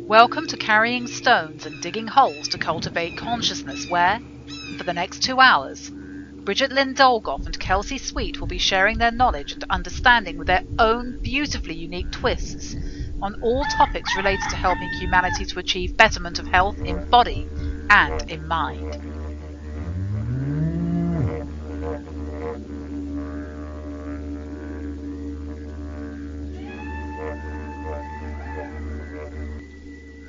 Welcome to Carrying Stones and Digging Holes to Cultivate Consciousness, where, for the next 2 hours, Bridgette Lynn Dolgoff and Kelsey Sweet will be sharing their knowledge and understanding with their own beautifully unique twists on all topics related to helping humanity to achieve betterment of health in body and in mind.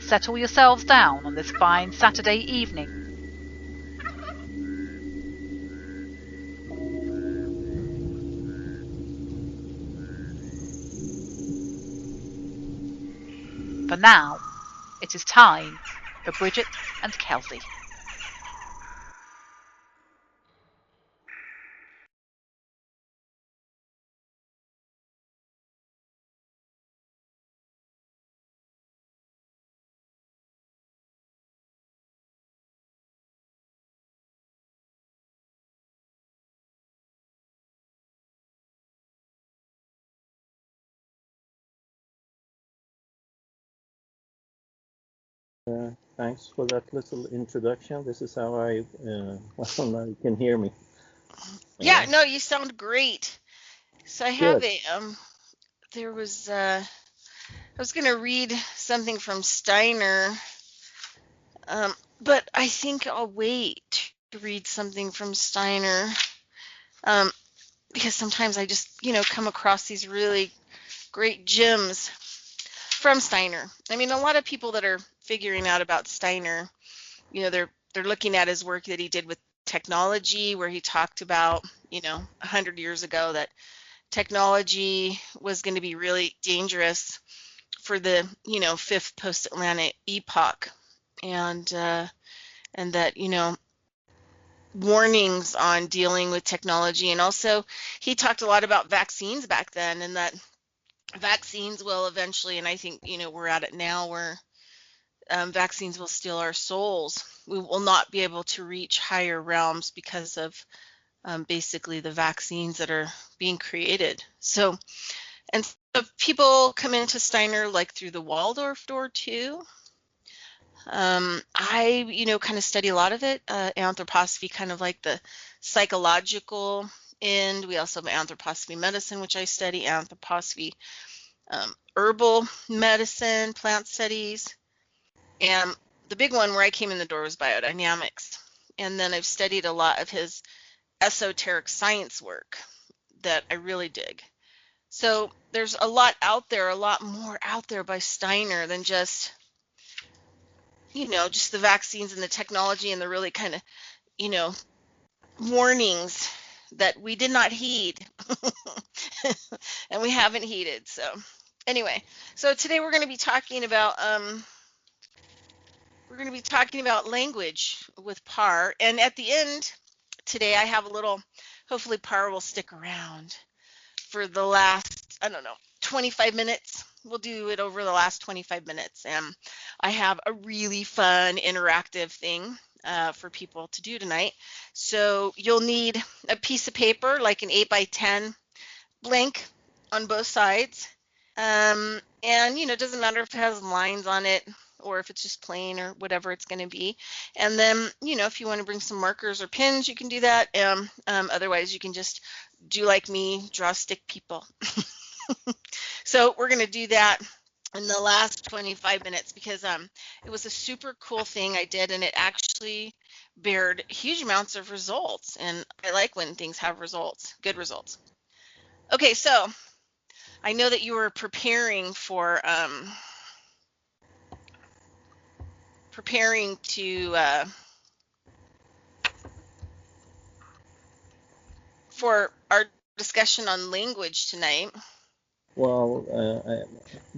Settle yourselves down on this fine Saturday evening. For now, it is time for Bridgette and Kelsey. Thanks for that little introduction. This is how well, now you can hear me. Yeah, no, you sound great. So I have Good. I was going to read something from Steiner, but I think I'll wait to read something from Steiner, um, because sometimes I just, come across these really great gems from Steiner. I mean, a lot of people that are figuring out about Steiner, they're looking at his work that he did with technology, where he talked about, 100 years ago that technology was going to be really dangerous for the, fifth post-Atlantic epoch, and that, warnings on dealing with technology. And also he talked a lot about vaccines back then, and that vaccines will eventually, and I think, we're at it now, where vaccines will steal our souls. We will not be able to reach higher realms because of basically the vaccines that are being created. So, and so people come into Steiner like through the Waldorf door too. I, kind of study a lot of it. Anthroposophy, kind of like the psychological end. We also have anthroposophy medicine, which I study, anthroposophy herbal medicine, plant studies, and the big one where I came in the door was biodynamics. And then I've studied a lot of his esoteric science work that I really dig. So there's a lot out there, a lot more out there by Steiner than just, just the vaccines and the technology and the really kind of, warnings that we did not heed and we haven't heeded. So anyway, so today we're going to be talking about language with Par, and at the end today I have a little, hopefully Par will stick around for the last, I don't know, 25 minutes. We'll do it over the last 25 minutes, and I have a really fun interactive thing for people to do tonight. So you'll need a piece of paper, like an 8x10 blank on both sides, and it doesn't matter if it has lines on it or if it's just plain or whatever it's going to be. And then, if you want to bring some markers or pins, you can do that. Otherwise, you can just do like me, draw stick people. So we're going to do that in the last 25 minutes because it was a super cool thing I did, and it actually bared huge amounts of results. And I like when things have results, good results. Okay, so I know that you were preparing for for our discussion on language tonight. Well,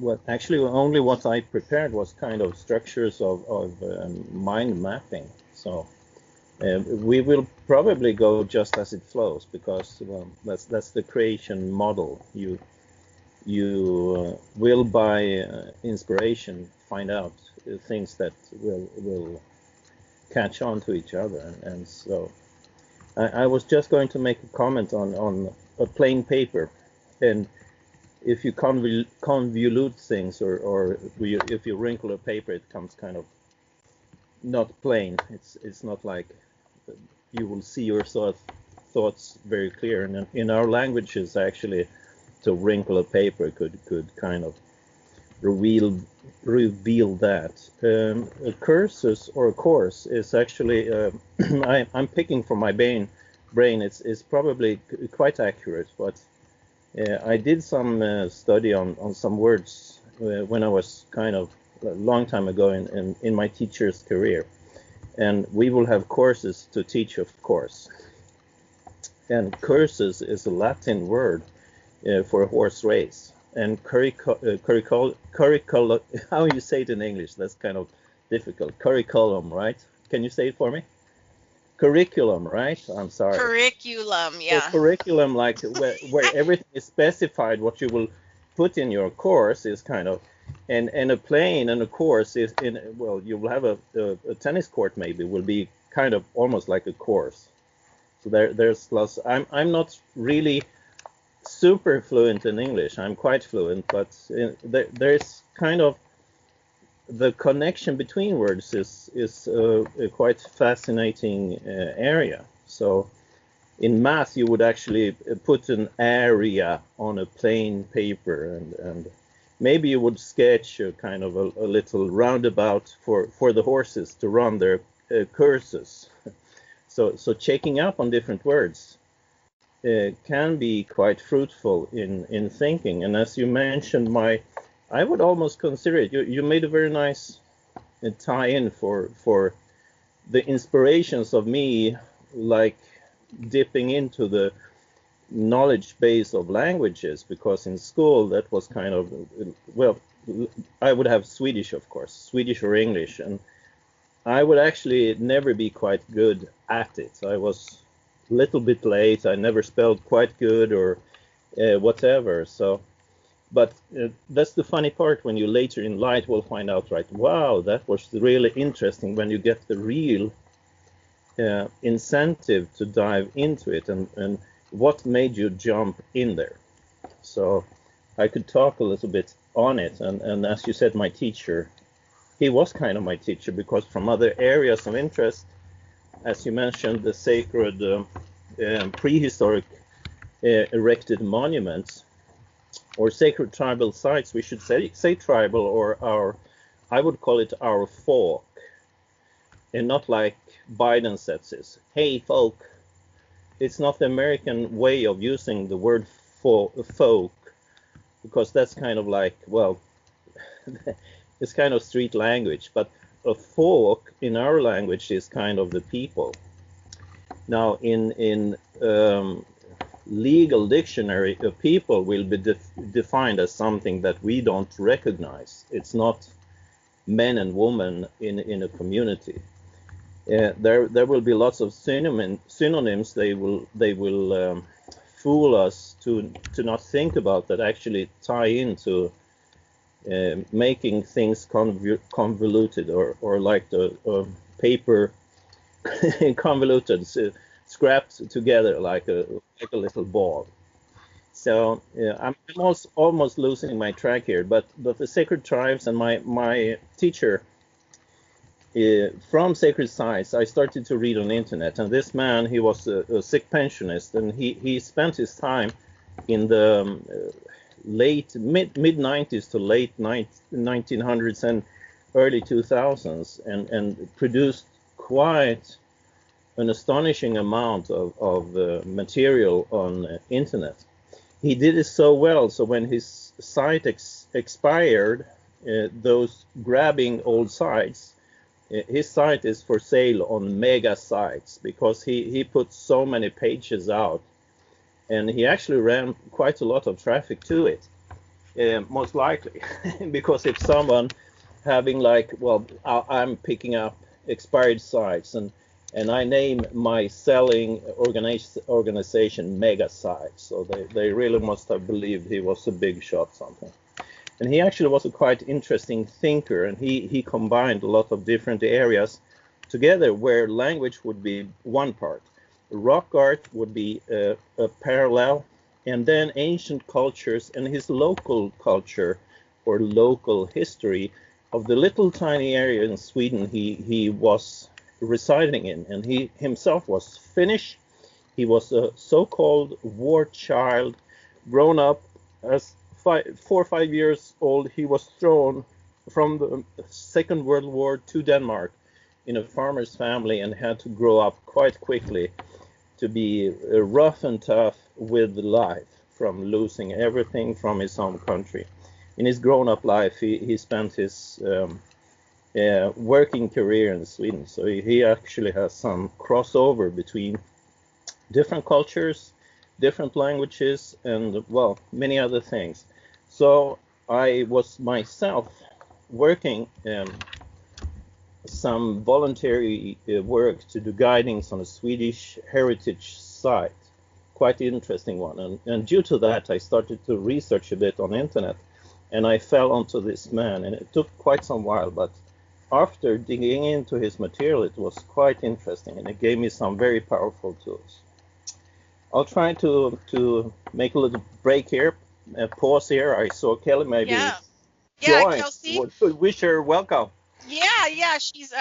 only what I prepared was kind of structures of mind mapping. So we will probably go just as it flows, because that's the creation model. You will by inspiration find out things that will catch on to each other, and so I was just going to make a comment on a plain paper, and if you convolute things, or if you wrinkle a paper, it comes kind of not plain. It's not like you will see your thoughts very clear. And in our languages, actually, to wrinkle a paper could kind of reveal that. A cursus or a course is actually I'm picking from my brain. It's probably quite accurate, but I did some study on some words when I was kind of a long time ago in my teacher's career, and we will have courses to teach, of course. And cursus is a Latin word for a horse race, and curriculum. How you say it in English? That's kind of difficult. Curriculum, right? Can you say it for me? Curriculum, right? I'm sorry. Curriculum, So yeah. curriculum, like where everything is specified, what you will put in your course is kind of, and a plane and a course is well, you will have a tennis court maybe will be kind of almost like a course. So there's lots. I'm not really super fluent in English. I'm quite fluent, but there's kind of the connection between words is a quite fascinating area. So in math, you would actually put an area on a plain paper, and maybe you would sketch a kind of a little roundabout for the horses to run their courses. So checking up on different words can be quite fruitful in thinking. And as you mentioned, I would almost consider it. You made a very nice tie-in for the inspirations of me, like dipping into the knowledge base of languages, because in school that was kind of, well, I would have Swedish, of course, Swedish or English, and I would actually never be quite good at it. I was a little bit late. I never spelled quite good or whatever. So, but that's the funny part when you later in life will find out, right? Wow, that was really interesting when you get the real incentive to dive into it, and what made you jump in there. So I could talk a little bit on it, and as you said, my teacher, he was kind of my teacher, because from other areas of interest, as you mentioned, the sacred prehistoric erected monuments or sacred tribal sites, we should say tribal, or I would call it our folk, and not like Biden says this, hey folk. It's not the American way of using the word folk, because that's kind of like, well, it's kind of street language, but a folk in our language is kind of the people. Now, in legal dictionary, a people will be defined as something that we don't recognize. It's not men and women in a community. There will be lots of synonyms. They will fool us to not think about, that actually tie into making things convoluted, or like the paper convoluted, scrapped together like a little ball. So I'm almost losing my track here, but the sacred tribes and my teacher from sacred sites, I started to read on the internet, and this man, he was a sick pensionist, and he spent his time in the mid 90s to late 1900s and early 2000s, and produced quite an astonishing amount of material on internet. He did it so well, so when his site expired, those grabbing old sites, his site is for sale on mega sites, because he put so many pages out, and he actually ran quite a lot of traffic to it, most likely. Because if someone having like, well, I'm picking up expired sites, and I name my selling organization mega sites, so they really must have believed he was a big shot something. And he actually was a quite interesting thinker, and he combined a lot of different areas together, where language would be one part, rock art would be a parallel, and then ancient cultures and his local culture or local history of the little tiny area in Sweden he was residing in. And he himself was Finnish. He was a so-called war child, grown up as 4 or 5 years old. He was thrown from the Second World War to Denmark in a farmer's family and had to grow up quite quickly to be rough and tough with life from losing everything from his home country. In his grown-up life, he spent his working career in Sweden. So he actually has some crossover between different cultures, different languages, and, well, many other things. So I was myself working some voluntary work to do guidings on a Swedish heritage site, quite interesting one. And due to that, I started to research a bit on the internet, and I fell onto this man, and it took quite some while, but after digging into his material, it was quite interesting, and it gave me some very powerful tools. I'll try to make a little break here, pause here. I saw Kelly maybe Yeah, join. Kelsey. Wish her welcome. Yeah, she's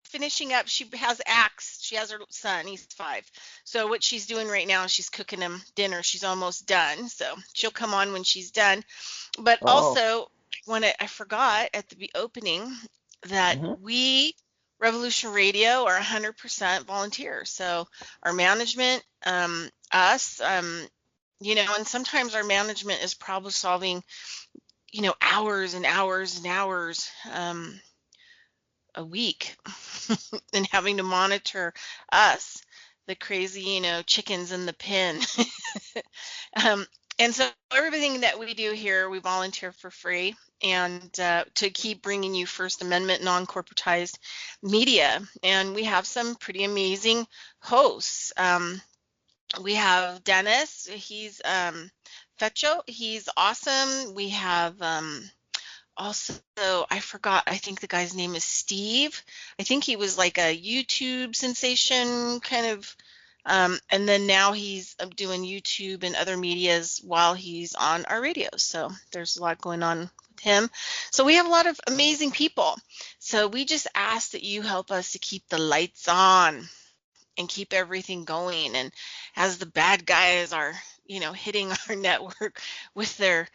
finishing up. She has Axe. She has her son. He's 5. So what she's doing right now is she's cooking him dinner. She's almost done. So she'll come on when she's done. But also, I forgot at the opening that we, Revolution Radio, are 100% volunteer. So our management, us, and sometimes our management is problem solving, hours and hours and hours a week and having to monitor us, the crazy, chickens in the pen. And so everything that we do here, we volunteer for free, and to keep bringing you First Amendment non-corporatized media. And we have some pretty amazing hosts. We have Dennis. He's Fecho. He's awesome. We have also, I forgot, I think the guy's name is Steve. I think he was like a YouTube sensation kind of, and then now he's doing YouTube and other medias while he's on our radio. So there's a lot going on with him. So we have a lot of amazing people. So we just ask that you help us to keep the lights on and keep everything going. And as the bad guys are, hitting our network with their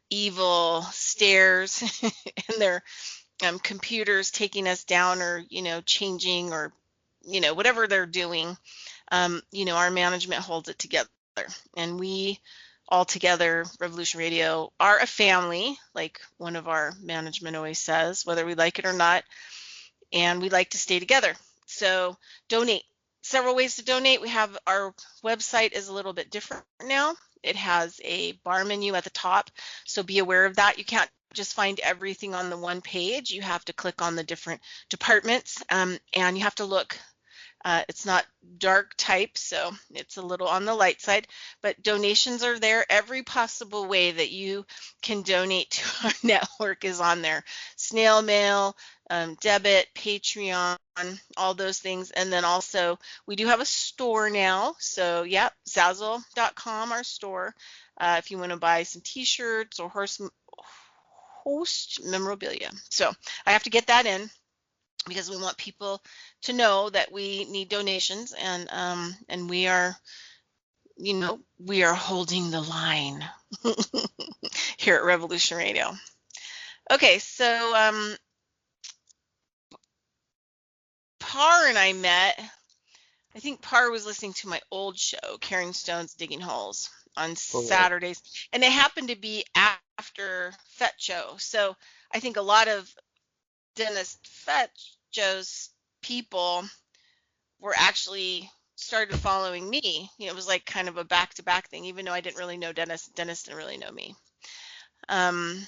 evil stares and their computers taking us down, or changing, or whatever they're doing, our management holds it together, and we all together, Revolution Radio, are a family, like one of our management always says, whether we like it or not, and we like to stay together. So donate. Several ways to donate. We have our website is a little bit different now. It has a bar menu at the top, so be aware of that. You can't just find everything on the one page. You have to click on the different departments, and you have to look. It's not dark type, so it's a little on the light side, but donations are there. Every possible way that you can donate to our network is on there. Snail mail, debit, Patreon, all those things. And then also we do have a store now. So yeah, Zazzle.com, our store. If you want to buy some t-shirts or host memorabilia. So I have to get that in, because we want people to know that we need donations, and we are, we are holding the line here at Revolution Radio. Okay, so Par and I met. I think Par was listening to my old show, Carrying Stones, Digging Holes, on Saturdays, and it happened to be after Fet Show. So I think a lot of Dennis Fetcho's people were actually started following me. It was like kind of a back-to-back thing, even though I didn't really know Dennis. Dennis didn't really know me. And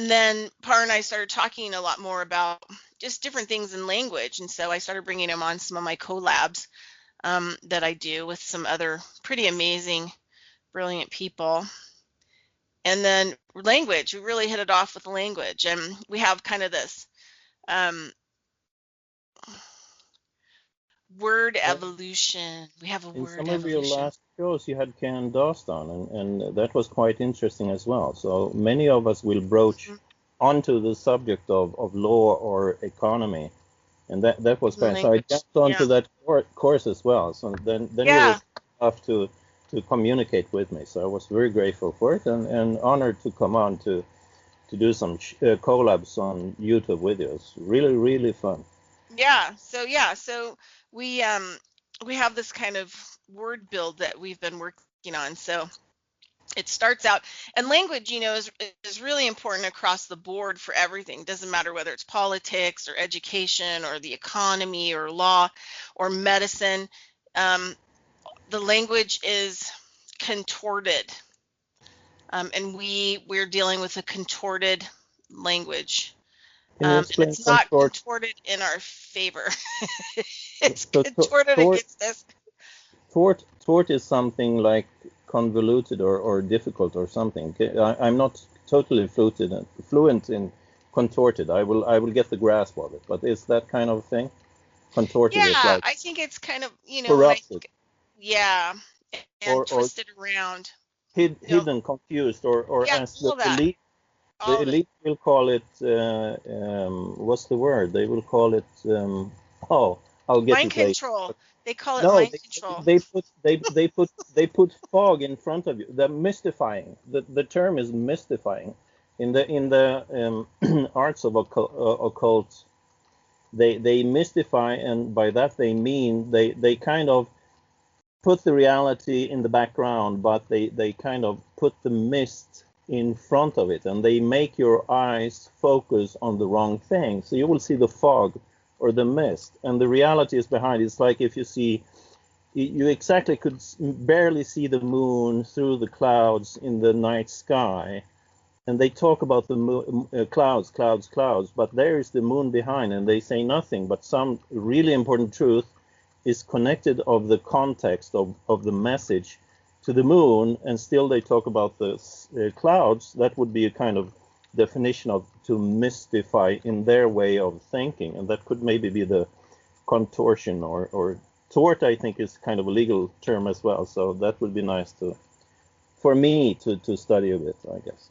then Par and I started talking a lot more about just different things in language. And so I started bringing him on some of my collabs that I do with some other pretty amazing, brilliant people. And then language, we really hit it off with language. And we have kind of this word evolution. We have a word evolution. In some of your last shows you had Ken Doston, and that was quite interesting as well. So many of us will broach onto the subject of law or economy, and that was fine. So I Language. jumped onto Yeah. that course as well. So then you Yeah. were enough to communicate with me. So I was very grateful for it, and honored to come on to do some collabs on YouTube videos. Really, really fun. Yeah. So we have this kind of word build that we've been working on. So it starts out, and language, is really important across the board for everything. Doesn't matter whether it's politics or education or the economy or law or medicine. The language is contorted, and we're dealing with a contorted language. Can you And explain it's not contort? contorted in our favor. It's So contorted against us. tort is something like convoluted or difficult or something. I'm not totally fluent in contorted. I will get the grasp of it, but it's that kind of thing. Contorted is Yeah, like I think it's kind of, when I corrupted think, yeah, and or twisted around. hidden, confused, or Yeah, as all that, the all of it. elite will call it. What's the word? They will call it. Oh, I'll get Mind it later. control. They call it No, mind control. they put fog in front of you. The mystifying. The term is mystifying. In the arts of occult, they mystify, and by that they mean they kind of put the reality in the background, but they kind of put the mist in front of it, and they make your eyes focus on the wrong thing. So you will see the fog or the mist, and the reality is behind. It's like if you see, you exactly could barely see the moon through the clouds in the night sky, and they talk about the clouds, but there is the moon behind, and they say nothing, but some really important truth is connected of the context of the message to the moon, and still they talk about the clouds. That would be a kind of definition of to mystify in their way of thinking, and that could maybe be the contortion or tort. I think is kind of a legal term as well, so that would be nice for me to study a bit, I guess.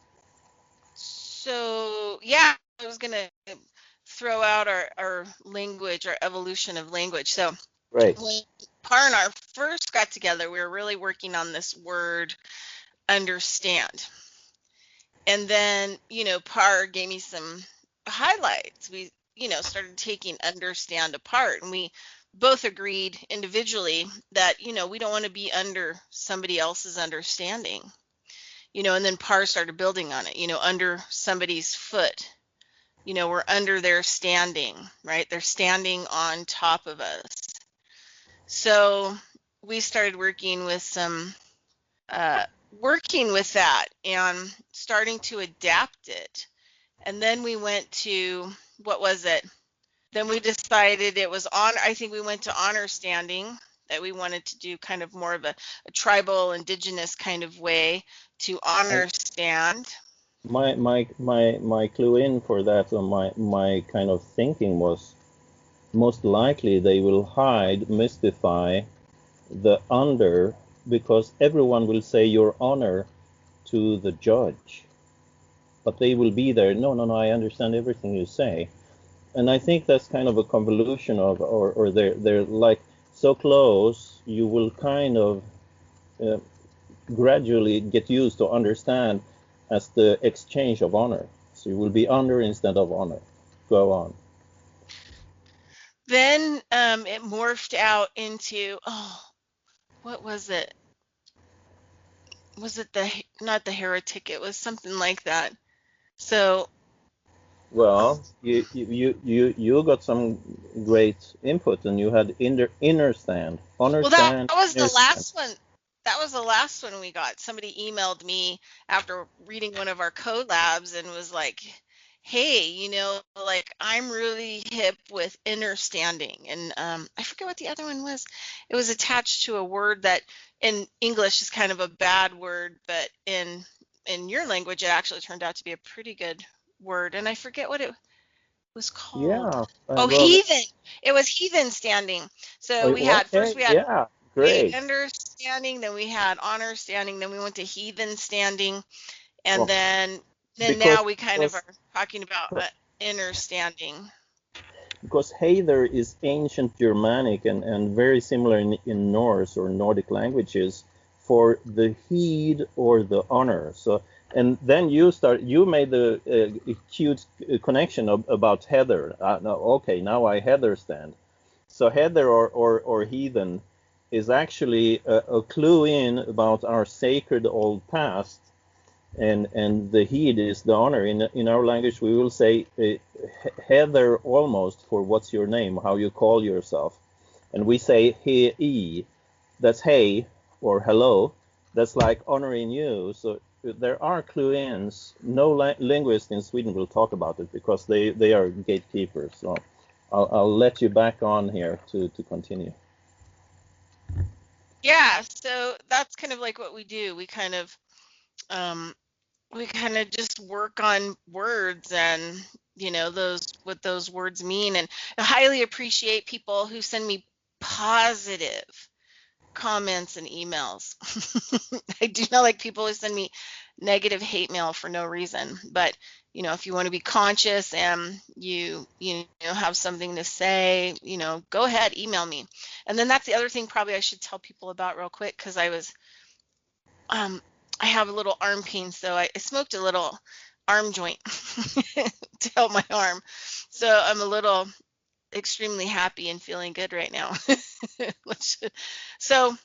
So, yeah, I was going to throw out our language, our evolution of language. So, Great. when Par and I first got together, we were really working on this word understand. And then, Par gave me some highlights. We, started taking understand apart, and we both agreed individually that, we don't want to be under somebody else's understanding. And then Par started building on it, under somebody's foot. We're under their standing, right? They're standing on top of us. So we started working with that and starting to adapt it. And then we went to, what was it? Then we decided it was I think we went to honor standing, that we wanted to do kind of more of a tribal, indigenous kind of way to honor stand. My clue in for that, or my kind of thinking was, most likely they will hide, mystify the under, because everyone will say your honor to the judge, but they will be there. No, I understand everything you say, and I think that's kind of a convolution of, or they're like so close, you will kind of uh, gradually get used to understand as the exchange of honor. So you will be under instead of honor. Go on. Then it morphed out into, what was it? Was it not the heretic? It was something like that. So, Well, you got some great input, and you had inner stand, honor well, that stand, was inner the stand. last one. That was the last one we got. Somebody emailed me after reading one of our collabs and was like, hey, like, I'm really hip with inner standing. And I forget what the other one was. It was attached to a word that in English is kind of a bad word, but in your language, it actually turned out to be a pretty good word. And I forget what it was called. Yeah. Oh, Well, heathen. It was heathen standing. So we had, first okay. we had, Yeah. hey, Great. standing, then we had honor standing, then we went to heathen standing, and Well, then because now we kind of are talking about inner standing. because Heather is ancient Germanic and very similar in Norse or Nordic languages for the heed or the honor. So, and then you made the cute connection about Heather. No, okay, now I Heather stand. So Heather or heathen is actually a clue in about our sacred old past, and the heed is the honor. In our language, we will say Heather almost for what's your name, how you call yourself, and we say he, that's hey or hello, that's like honoring you. So there are clue-ins. No linguist in Sweden will talk about it because they are gatekeepers. So I'll let you back on here to continue. Yeah, so that's kind of like what we do. We kind of just work on words and what those words mean. And I highly appreciate people who send me positive comments and emails. I do not like people who send me negative hate mail for no reason. But if you want to be conscious and you have something to say, go ahead, email me. And then that's the other thing probably I should tell people about real quick, because I have a little arm pain, so I smoked a little arm joint to help my arm. So I'm a little extremely happy and feeling good right now. So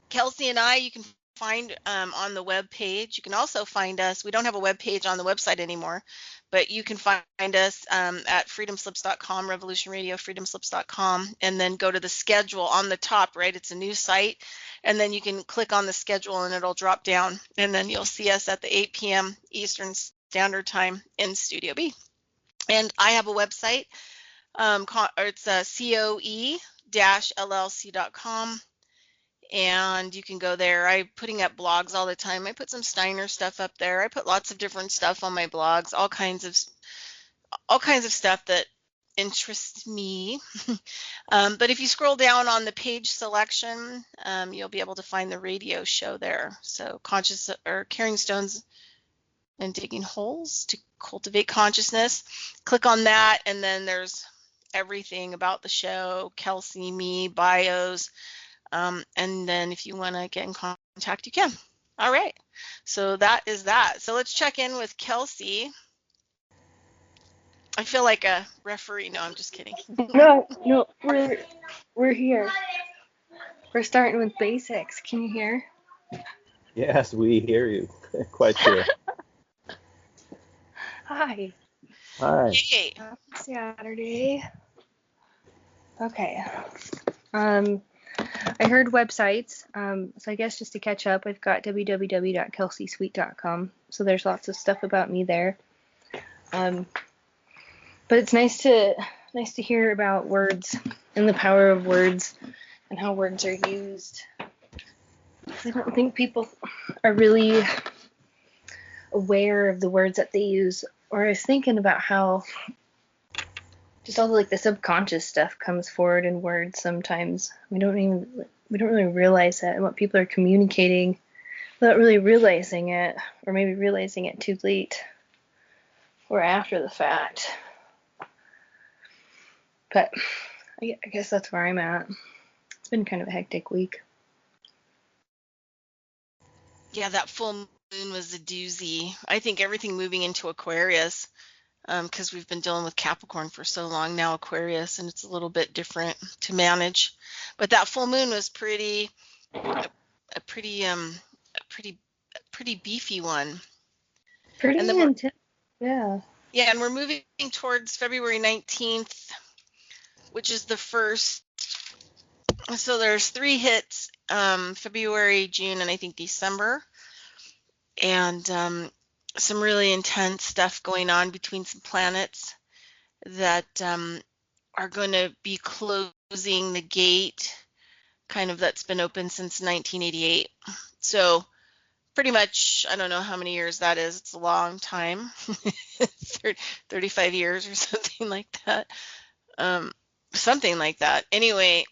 Kelsey and I, you can find on the web page. You can also find us. We don't have a web page on the website anymore, but you can find us at freedomslips.com, Revolution Radio, freedomslips.com, and then go to the schedule on the top, right? It's a new site, and then you can click on the schedule and it'll drop down, and then you'll see us at the 8 p.m. Eastern Standard Time in Studio B. And I have a website. It's coe-llc.com. And you can go there. I'm putting up blogs all the time. I put some Steiner stuff up there. I put lots of different stuff on my blogs, all kinds of stuff that interests me. But if you scroll down on the page selection, you'll be able to find the radio show there. So carrying stones and digging holes to cultivate consciousness. Click on that, and then there's everything about the show, Kelsey, me, bios. And then if you want to get in contact, you can. All right. So that is that. So let's check in with Kelsey. I feel like a referee. No, I'm just kidding. No, we're here. We're starting with basics. Can you hear? Yes, we hear you. Quite sure. Hi. Hi. Hey. Saturday. Okay. I heard websites. So I guess just to catch up, I've got www.kelseysweet.com. So there's lots of stuff about me there. But it's nice to hear about words and the power of words and how words are used. I don't think people are really aware of the words that they use. Or I was thinking about how just all the subconscious stuff comes forward in words sometimes. We don't really realize that and what people are communicating without really realizing it, or maybe realizing it too late or after the fact. But I guess that's where I'm at. It's been kind of a hectic week. Yeah, that full moon was a doozy. I think everything moving into Aquarius, because we've been dealing with Capricorn for so long now, Aquarius, and it's a little bit different to manage. But that full moon was a pretty beefy one. Pretty intense. Yeah. Yeah, and we're moving towards February 19th, which is the first. So there's 3 hits, February, June, and I think December. And some really intense stuff going on between some planets that are going to be closing the gate, kind of, that's been open since 1988. So pretty much, I don't know how many years that is. It's a long time, 35 years or something like that. Something like that. Anyway,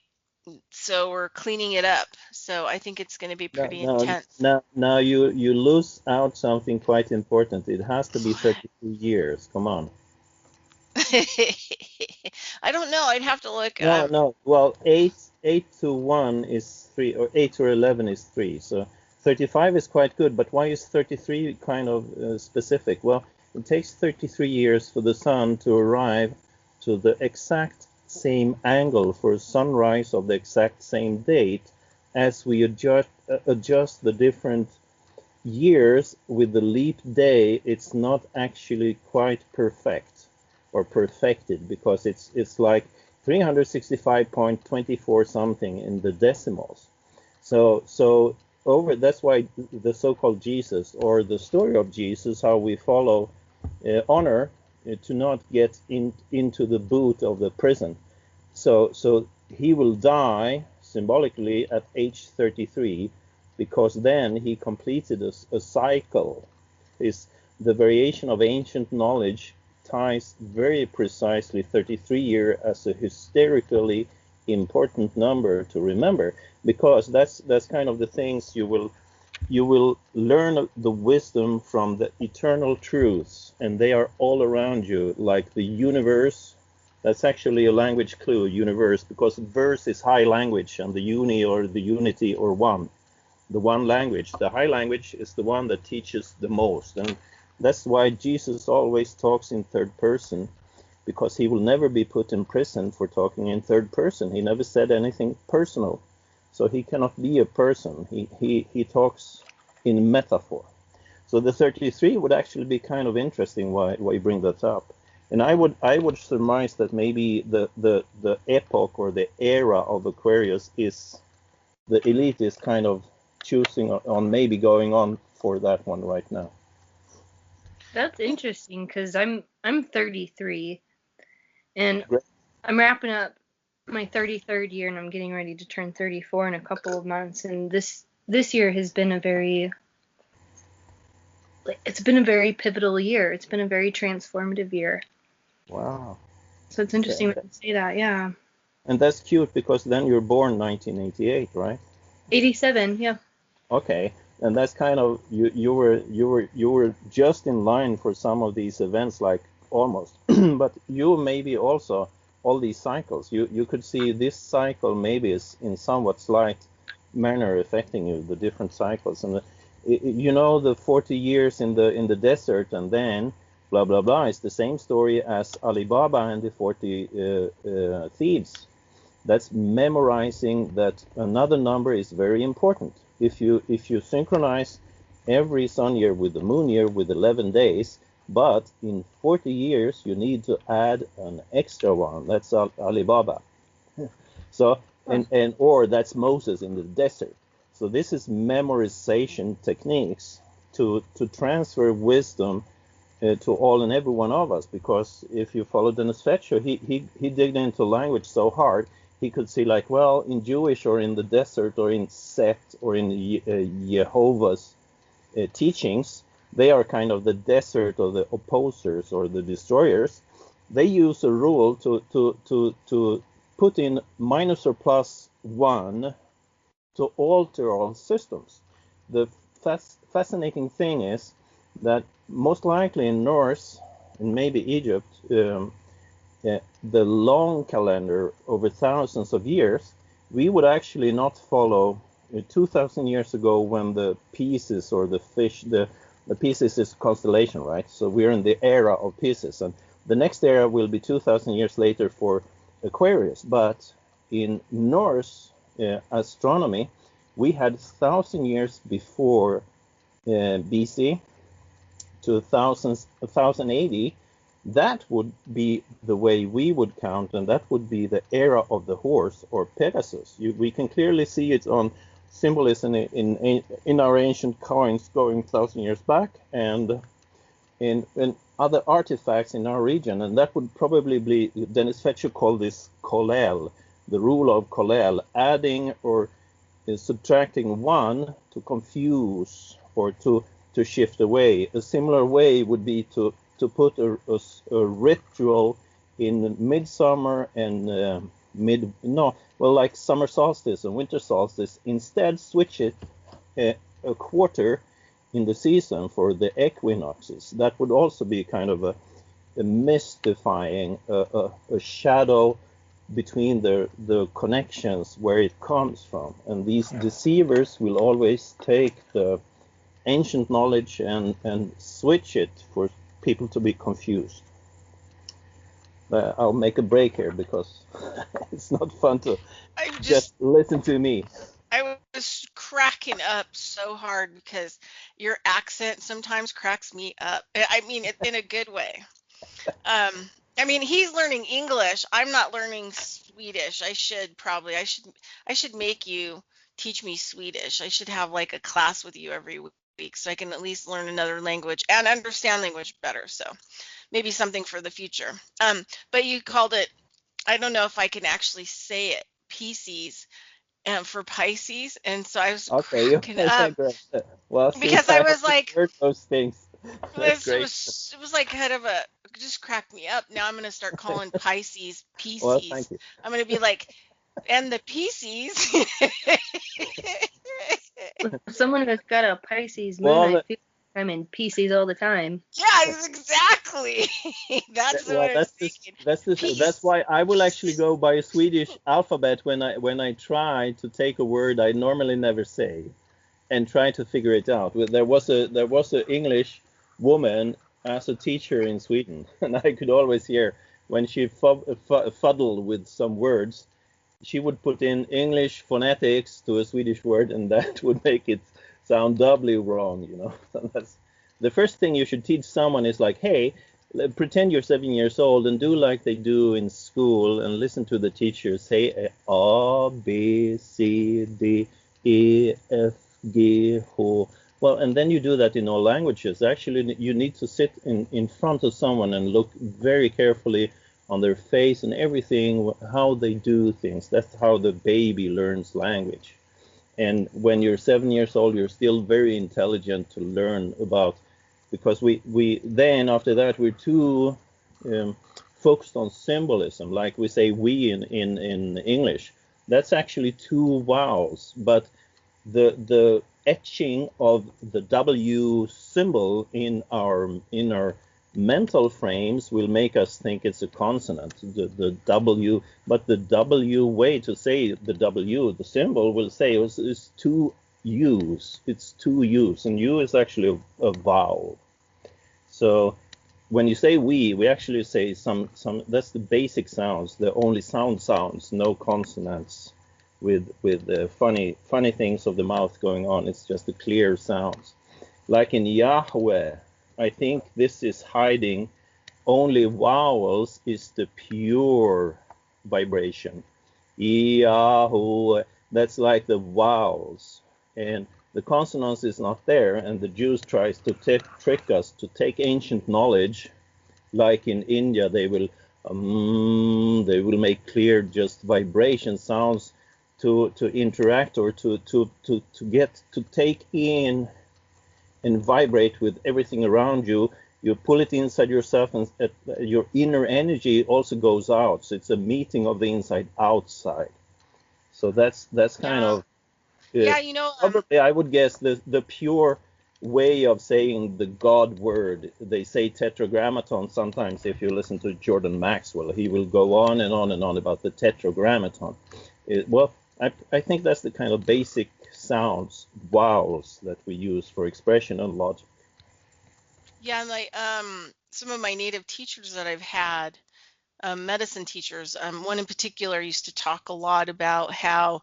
So we're cleaning it up. So I think it's going to be pretty intense. Now you lose out something quite important. It has to be What? 32 years. Come on. I don't know. I'd have to look. No. Well, eight to 1 is 3, or 8 to 11 is 3. So 35 is quite good, but why is 33 kind of specific? Well, it takes 33 years for the sun to arrive to the exact same angle for sunrise of the exact same date as we adjust the different years with the leap day. It's not actually quite perfect or perfected, because it's like 365.24 something in the decimals. So over, that's why the so-called Jesus, or the story of Jesus, how we follow honor to not get into the boot of the prison. So he will die symbolically at age 33, because then he completed a cycle. The variation of ancient knowledge ties very precisely 33 year as a hysterically important number to remember, because that's kind of the things you will learn the wisdom from the eternal truths, and they are all around you, like the universe. That's actually a language clue, universe, because verse is high language, and the uni or the unity or one, the one language. The high language is the one that teaches the most, and that's why Jesus always talks in third person, because he will never be put in prison for talking in third person. He never said anything personal, so he cannot be a person. He talks in metaphor. So the 33 would actually be kind of interesting why you bring that up. And I would surmise that maybe the epoch or the era of Aquarius is, the elite is kind of choosing on maybe going on for that one right now. That's interesting, because I'm 33, and Great. I'm wrapping up my 33rd year, and I'm getting ready to turn 34 in a couple of months. And this year has been a very pivotal year. It's been a very transformative year. Wow. So it's interesting to say that, yeah. And that's cute, because then you're born 1988, right? 87, yeah. Okay. And that's kind of, you were just in line for some of these events, like almost. But you maybe also all these cycles. You could see this cycle maybe is in somewhat slight manner affecting you, the different cycles. And the 40 years in the desert, and then blah blah blah, is the same story as Alibaba and the 40 thieves. That's memorizing that another number is very important. If you synchronize every sun year with the moon year with 11 days, but in 40 years you need to add an extra one. That's Alibaba. So or that's Moses in the desert. So this is memorization techniques to transfer wisdom to all and every one of us. Because if you follow Dennis Fetcher, he digged into language so hard. He could see, like, well, in Jewish or in the desert or in Set or in Jehovah's teachings, they are kind of the desert or the opposers or the destroyers. They use a rule to put in minus or plus 1 to alter all systems. The fascinating thing is that most likely in Norse and maybe Egypt, the long calendar over thousands of years, we would actually not follow 2,000 years ago, when the Pisces or the fish, the Pisces is constellation, right? So we're in the era of Pisces, and the next era will be 2,000 years later for Aquarius. But in Norse astronomy, we had 1,000 years before BC to 1080. That would be the way we would count, and that would be the era of the horse or Pegasus. We can clearly see it on symbolism in our ancient coins going 1,000 years back, and in other artifacts in our region. And that would probably be, Dennis Fetcher called this Kollel, the rule of Kollel, adding or subtracting 1 to confuse or to shift away. A similar way would be to put a ritual in midsummer and like summer solstice and winter solstice. Instead, switch it a quarter in the season for the equinoxes. That would also be kind of a mystifying, a shadow between the connections where it comes from. And these deceivers will always take the ancient knowledge and switch it for people to be confused. I'll make a break here because it's not fun to just listen to me. I was cracking up so hard because your accent sometimes cracks me up. I mean, it in a good way. I mean, he's learning English. I'm not learning Swedish. I should make you teach me Swedish. I should have like a class with you every week so I can at least learn another language and understand language better. So maybe something for the future. But you called it, I don't know if I can actually say it, Pisces, for Pisces. And so I was cracking up. Well, because I was like, heard those things. it was like kind of just cracked me up. Now I'm going to start calling Pisces Pisces. Well, thank you. I'm going to be like, and the Pisces. Someone who's got a Pisces moon, I feel like I'm in Pisces all the time. Yeah, exactly. That's what I'm thinking. That's why I will actually go by a Swedish alphabet when I try to take a word I normally never say, and try to figure it out. There was a English woman as a teacher in Sweden, and I could always hear when she fuddled with some words, she would put in English phonetics to a Swedish word, and that would make it sound doubly wrong, you know. So that's the first thing you should teach someone is like, hey, pretend you're 7 years old and do like they do in school and listen to the teacher say A, B, C, D, E, F, G, H. Well, and then you do that in all languages. Actually, you need to sit in front of someone and look very carefully on their face and everything, how they do things. That's how the baby learns language. And when you're 7 years old, you're still very intelligent to learn about, because we then after that we're too focused on symbolism, like we say we in English. That's actually two vowels, but the etching of the W symbol in our mental frames will make us think it's a consonant, the W, but the W way to say the W, the symbol will say is two U's. It's two U's, and U is actually a vowel. So when you say we actually say some, that's the basic sounds, the only sounds, no consonants with funny things of the mouth going on. It's just the clear sounds. Like in Yahweh, I think this is hiding only vowels is the pure vibration. Yahweh, that's like the vowels. And the consonants is not there, and the Jews tries to trick us to take ancient knowledge, like in India, they will make clear just vibration sounds to interact or to get to take in and vibrate with everything around you. You pull it inside yourself, and your inner energy also goes out. So it's a meeting of the inside outside. So that's kind of you know, probably I would guess the pure way of saying the God word. They say tetragrammaton sometimes. If you listen to Jordan Maxwell, he will go on and on and on about the tetragrammaton. I think that's the kind of basic sounds, vowels, that we use for expression and logic. Yeah, and like some of my native teachers that I've had, medicine teachers, one in particular used to talk a lot about how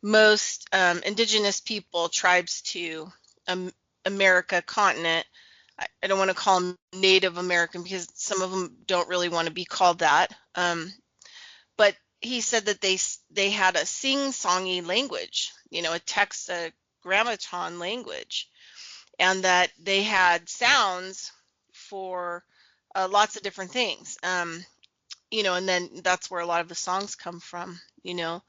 most indigenous people, tribes to America continent, I don't want to call them Native American because some of them don't really want to be called that, but he said that they had a sing-songy language, you know, a tetragrammaton language, and that they had sounds for lots of different things, you know, and then that's where a lot of the songs come from, you know.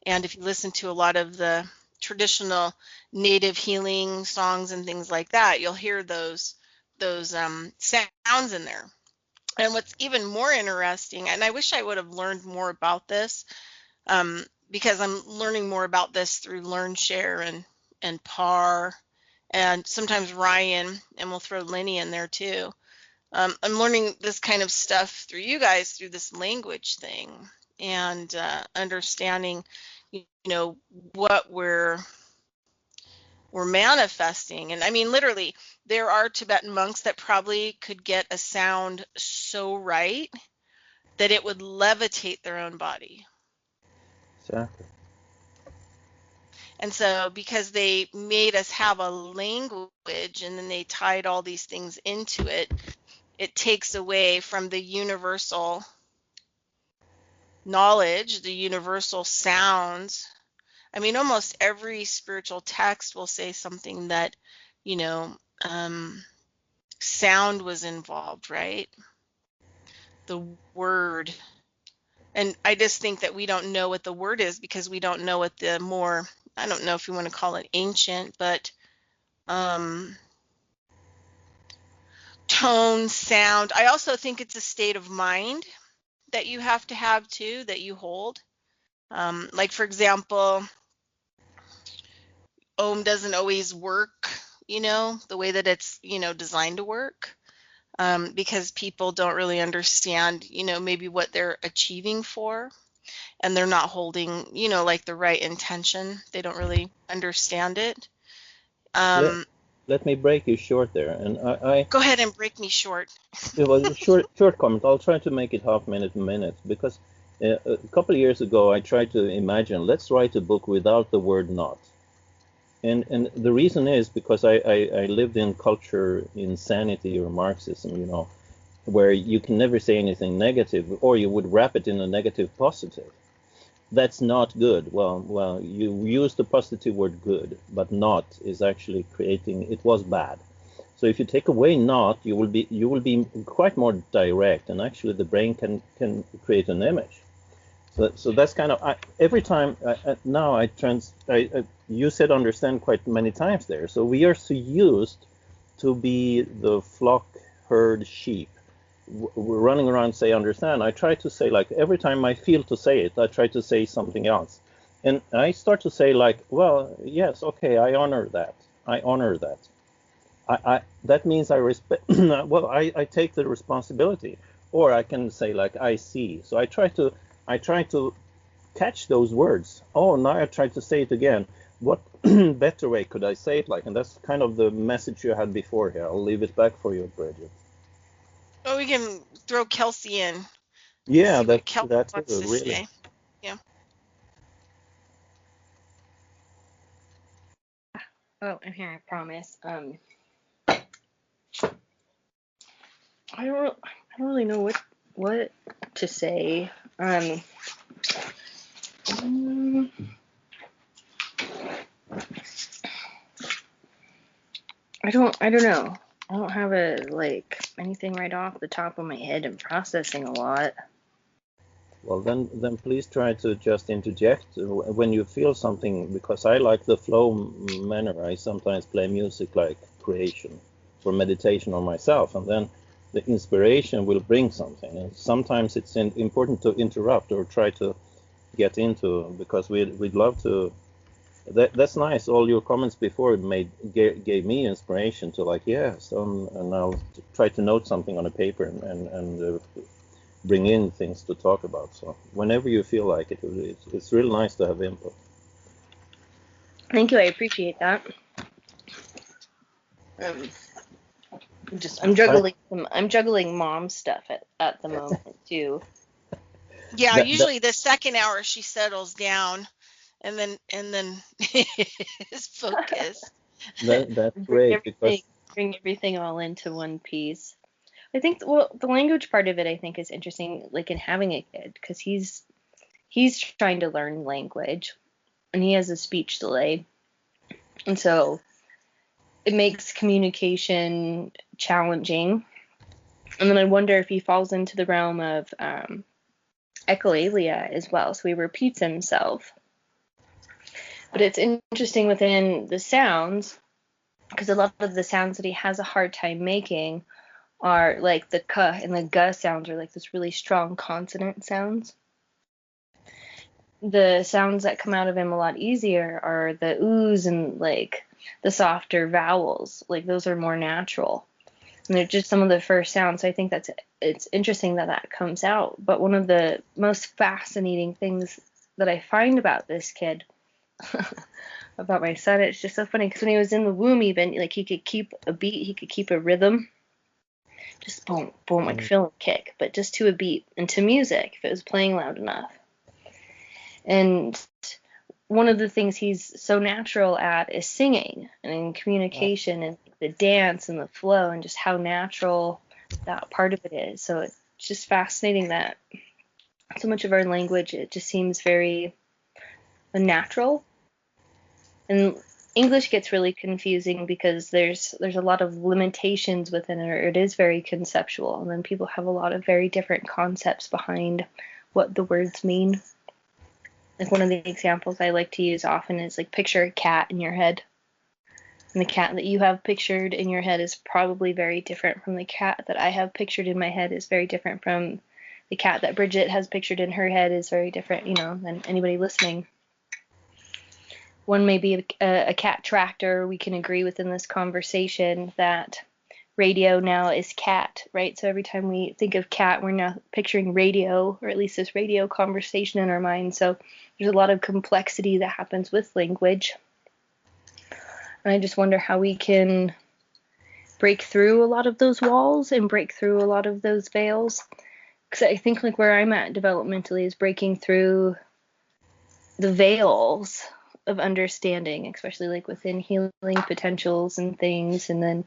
And if you listen to a lot of the traditional native healing songs and things like that, you'll hear those sounds in there. And what's even more interesting, and I wish I would have learned more about this, because I'm learning more about this through LearnShare and Par, and sometimes Ryan, and we'll throw Lenny in there too. I'm learning this kind of stuff through you guys, through this language thing, and understanding, what we're manifesting. And I mean, literally, there are Tibetan monks that probably could get a sound so right that it would levitate their own body. Exactly. And so because they made us have a language and then they tied all these things into it, it takes away from the universal knowledge, the universal sounds. I mean, almost every spiritual text will say something that, sound was involved, right? The word. And I just think that we don't know what the word is because we don't know what the more, I don't know if you want to call it ancient, but tone, sound. I also think it's a state of mind that you have to have too, that you hold. Like, for example, Om doesn't always work, the way that it's, designed to work, because people don't really understand, maybe what they're achieving for, and they're not holding, like the right intention. They don't really understand it. Let me break you short there, and I Go ahead and break me short. it was a short comment. I'll try to make it half minute, because a couple of years ago I tried to imagine, let's write a book without the word not. And the reason is because I lived in culture insanity or Marxism, where you can never say anything negative, or you would wrap it in a negative positive. That's not good. Well, you use the positive word good, but not is actually creating, it was bad. So if you take away not, you will be quite more direct, and actually the brain can create an image. So that's kind of, every time now you said understand quite many times there. So we are so used to be the flock herd sheep. We're running around say understand. I try to say, like, every time I feel to say it, I try to say something else, and I start to say, like, well, yes, okay, I honor that. I that means I respect. Well, I take the responsibility, or I can say, like, I see. So I try to catch those words. Oh, now I try to say it again. What better way could I say it like? And that's kind of the message you had before here. I'll leave it back for you, Bridgette. Oh, we can throw Kelsey in. Yeah, See what Kelsey that's wants to really. say. Yeah. Oh, I'm here, I promise. I don't really know what to say. I don't know. I don't have anything right off the top of my head. I'm processing a lot. Well, then please try to just interject when you feel something, because I like the flow manner. I sometimes play music like creation for meditation on myself, and then the inspiration will bring something. And sometimes it's important to interrupt or try to get into, because we'd love to. That's nice. All your comments before gave me inspiration to, like, yes, and I'll try to note something on a paper and bring in things to talk about. So whenever you feel like it, it's really nice to have input. Thank you. I appreciate that. I'm juggling mom stuff at the moment too. Yeah, usually the second hour she settles down and then is focused. That's great, because bring everything all into one piece. I think the language part of it, I think, is interesting, like in having a kid, because he's trying to learn language and he has a speech delay, and so it makes communication challenging. And then I wonder if he falls into the realm of echolalia as well, so he repeats himself. But it's interesting within the sounds, because a lot of the sounds that he has a hard time making are like the k and the g sounds are like this really strong consonant sounds. the sounds that come out of him a lot easier are the oohs and like the softer vowels. Like those are more natural. And they're just some of the first sounds. So I think it's interesting that that comes out. But one of the most fascinating things that I find about this kid, about my son, it's just so funny because when he was in the womb, even like he could keep a beat, he could keep a rhythm, just boom, boom, like fill and kick, but just to a beat and to music if it was playing loud enough. And one of the things he's so natural at is singing and in communication and the dance and the flow and just how natural that part of it is. So it's just fascinating that so much of our language, it just seems very natural. And English gets really confusing because there's a lot of limitations within it, or it is very conceptual, and then people have a lot of very different concepts behind what the words mean. Like one of the examples I like to use often is like picture a cat in your head. And the cat that you have pictured in your head is probably very different from the cat that I have pictured in my head is very different from the cat that Bridgette has pictured in her head is very different, you know, than anybody listening. One may be a cat tractor. We can agree within this conversation that radio now is cat, right? So every time we think of cat, we're now picturing radio, or at least this radio conversation in our mind. So there's a lot of complexity that happens with language. And I just wonder how we can break through a lot of those walls and break through a lot of those veils. Because I think like where I'm at developmentally is breaking through the veils of understanding, especially like within healing potentials and things, and then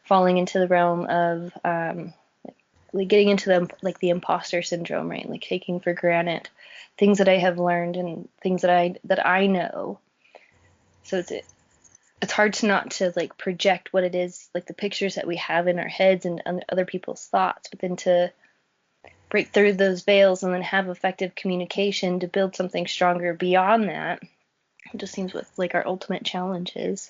falling into the realm of like getting into the imposter syndrome, right? Like taking for granted things that I have learned and things that I know. So it's hard to not to like project what it is, like the pictures that we have in our heads and other people's thoughts, but then to break through those veils and then have effective communication to build something stronger beyond that. It just seems what like our ultimate challenge is.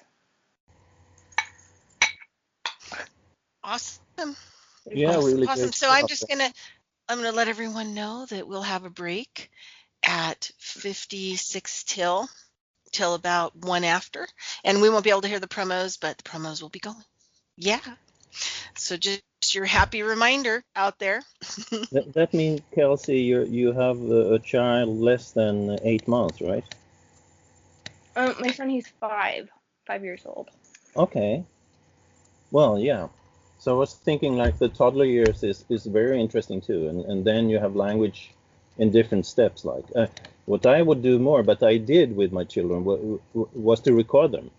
Awesome. Yeah, really Awesome. great So I'm stuff. gonna let everyone know that we'll have a break at 56 till about 1 after, and we won't be able to hear the promos, but the promos will be going. Yeah. So just your happy reminder out there. That means, Kelsey, you have a child less than 8 months, right? My son, he's 5 years old. Okay. Well, yeah. So I was thinking like the toddler years is very interesting too, and then you have language in different steps. Like what I would do more, but I did with my children was to record them,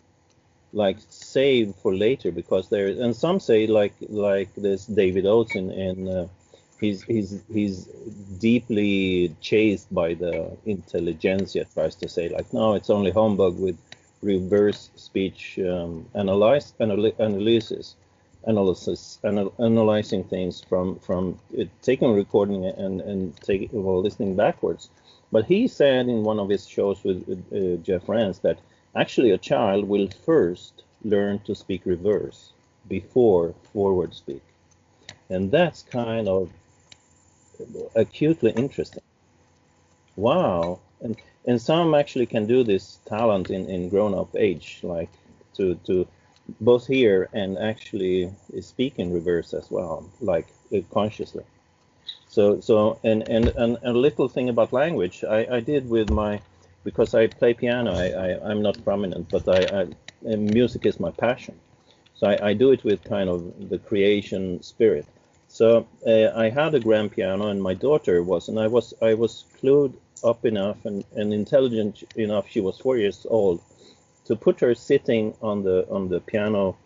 like save for later, because there. And some say like this David Oates in he's deeply chased by the intelligentsia, tries to say like no, it's only humbug with reverse speech analyzing things from taking a recording and listening backwards. But he said in one of his shows with Jeff Rance that actually a child will first learn to speak reverse before forward speak, and that's kind of acutely interesting. Wow. And some actually can do this talent in grown-up age, like to both hear and actually speak in reverse as well, like consciously. So and a little thing about language, I did with my, because I play piano, I'm not prominent, but music is my passion. So I do it with kind of the creation spirit. So I had a grand piano, and my daughter was, and I was clued up enough and intelligent enough. She was 4 years old, to put her sitting on the piano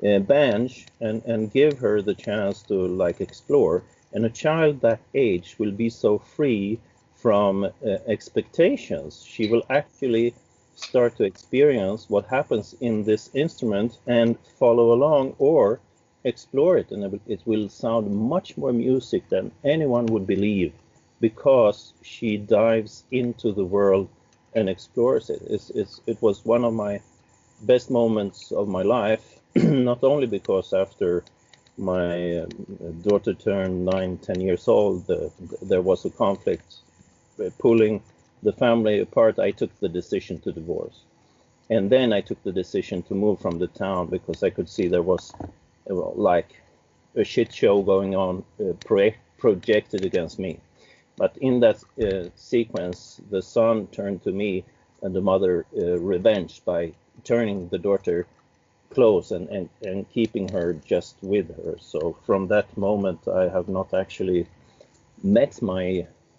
bench and give her the chance to like explore. And a child that age will be so free from expectations. She will actually start to experience what happens in this instrument and follow along or explore it, and it will sound much more music than anyone would believe, because she dives into the world and explores it. It was one of my best moments of my life, not only because after my daughter turned 9-10 years old, there was a conflict pulling the family apart, I took the decision to divorce. And then I took the decision to move from the town because I could see there was like a shit show going on projected against me. But in that sequence, the son turned to me and the mother revenged by turning the daughter close and keeping her just with her. So from that moment, I have not actually met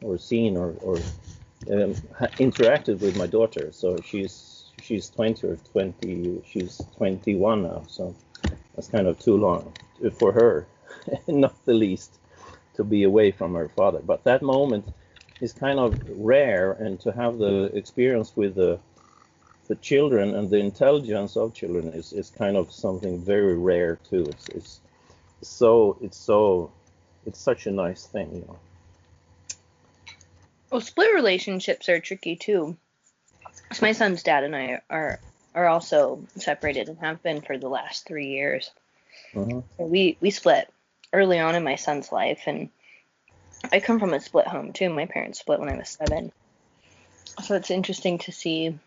or seen or interacted with my daughter. So she's 20 or 20, she's 21 now. So that's kind of too long for her, not the least, to be away from her father. But that moment is kind of rare, and to have the experience with the children and the intelligence of children is kind of something very rare too. It's such a nice thing, you know. Well, split relationships are tricky too. So my son's dad and I are also separated and have been for the last 3 years. Uh-huh. So we split early on in my son's life, and I come from a split home too. My parents split when I was 7. So it's interesting to see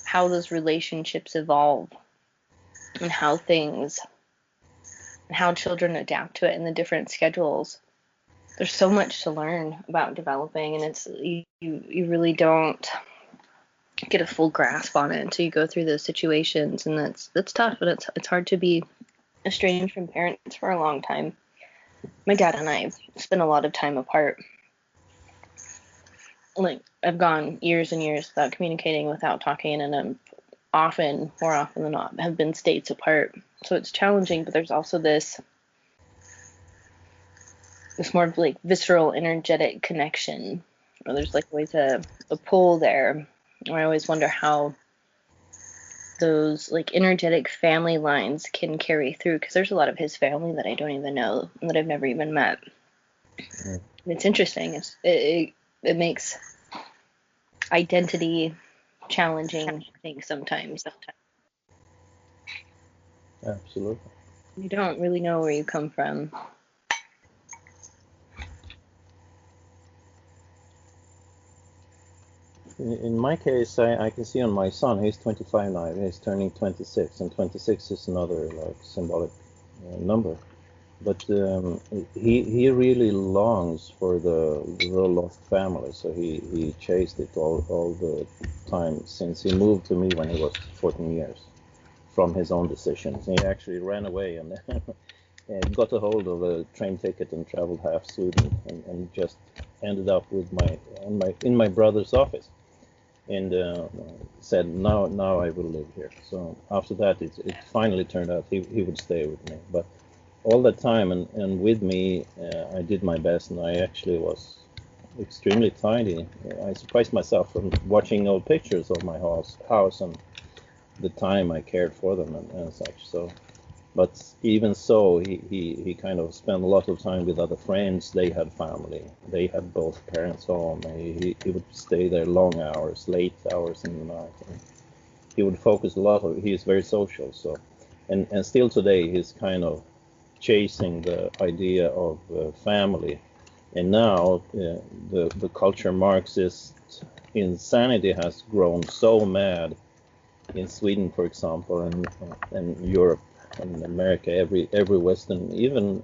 how those relationships evolve and how children adapt to it and the different schedules. There's so much to learn about developing, and it's you really don't get a full grasp on it until you go through those situations, and that's tough, and it's hard to be estranged from parents for a long time. My dad and I spent a lot of time apart. Like, I've gone years and years without communicating, without talking, and I'm more often than not, have been states apart. So it's challenging, but there's also this more of like visceral, energetic connection. Or there's like always a pull there. I always wonder how those like energetic family lines can carry through, because there's a lot of his family that I don't even know and that I've never even met. And it's interesting. It makes identity challenging, I think, sometimes. Absolutely. You don't really know where you come from. In my case, I can see on my son, he's 25 now, he's turning 26, and 26 is another like symbolic number. But he really longs for the lost family, so he chased it all the time since he moved to me when he was 14 years from his own decisions. He actually ran away and got a hold of a train ticket and traveled half Sweden and just ended up with in my brother's office. And said, now I will live here. So after that, it finally turned out he would stay with me. But all the time and with me, I did my best, and I actually was extremely tidy. I surprised myself from watching old pictures of my house and the time I cared for them and such. So, but even so, he kind of spent a lot of time with other friends. They had family. They had both parents home. He would stay there long hours, late hours in the night. And he would focus a lot. He's very social. So, and still today, he's kind of chasing the idea of family. And now the culture Marxist insanity has grown so mad in Sweden, for example, and Europe and America, every Western, even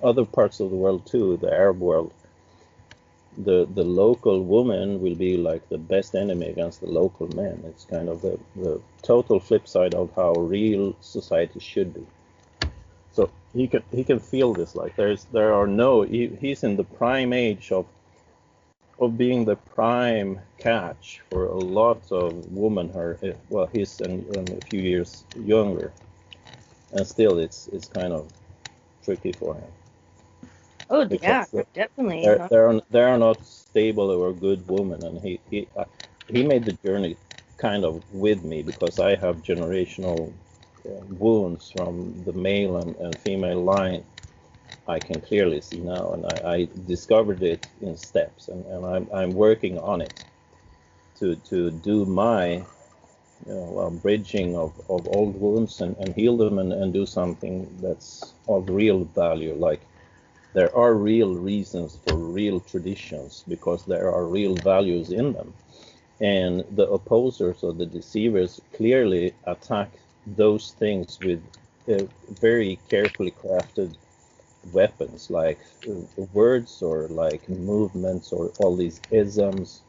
other parts of the world too, the Arab world. The local woman will be like the best enemy against the local man. It's kind of the total flip side of how real society should be. So he can feel this, like he's in the prime age of being the prime catch for a lot of women. He's a few years younger, and still it's kind of tricky for him. Oh yeah, definitely. There are not stable or good women, and he made the journey kind of with me, because I have generational wounds from the male and female line. I can clearly see now, and I discovered it in steps, and I'm working on it to do my bridging of old wounds and heal them and do something that's of real value, like there are real reasons for real traditions because there are real values in them. And the opposers or the deceivers clearly attack those things with very carefully crafted weapons like words or like movements or all these isms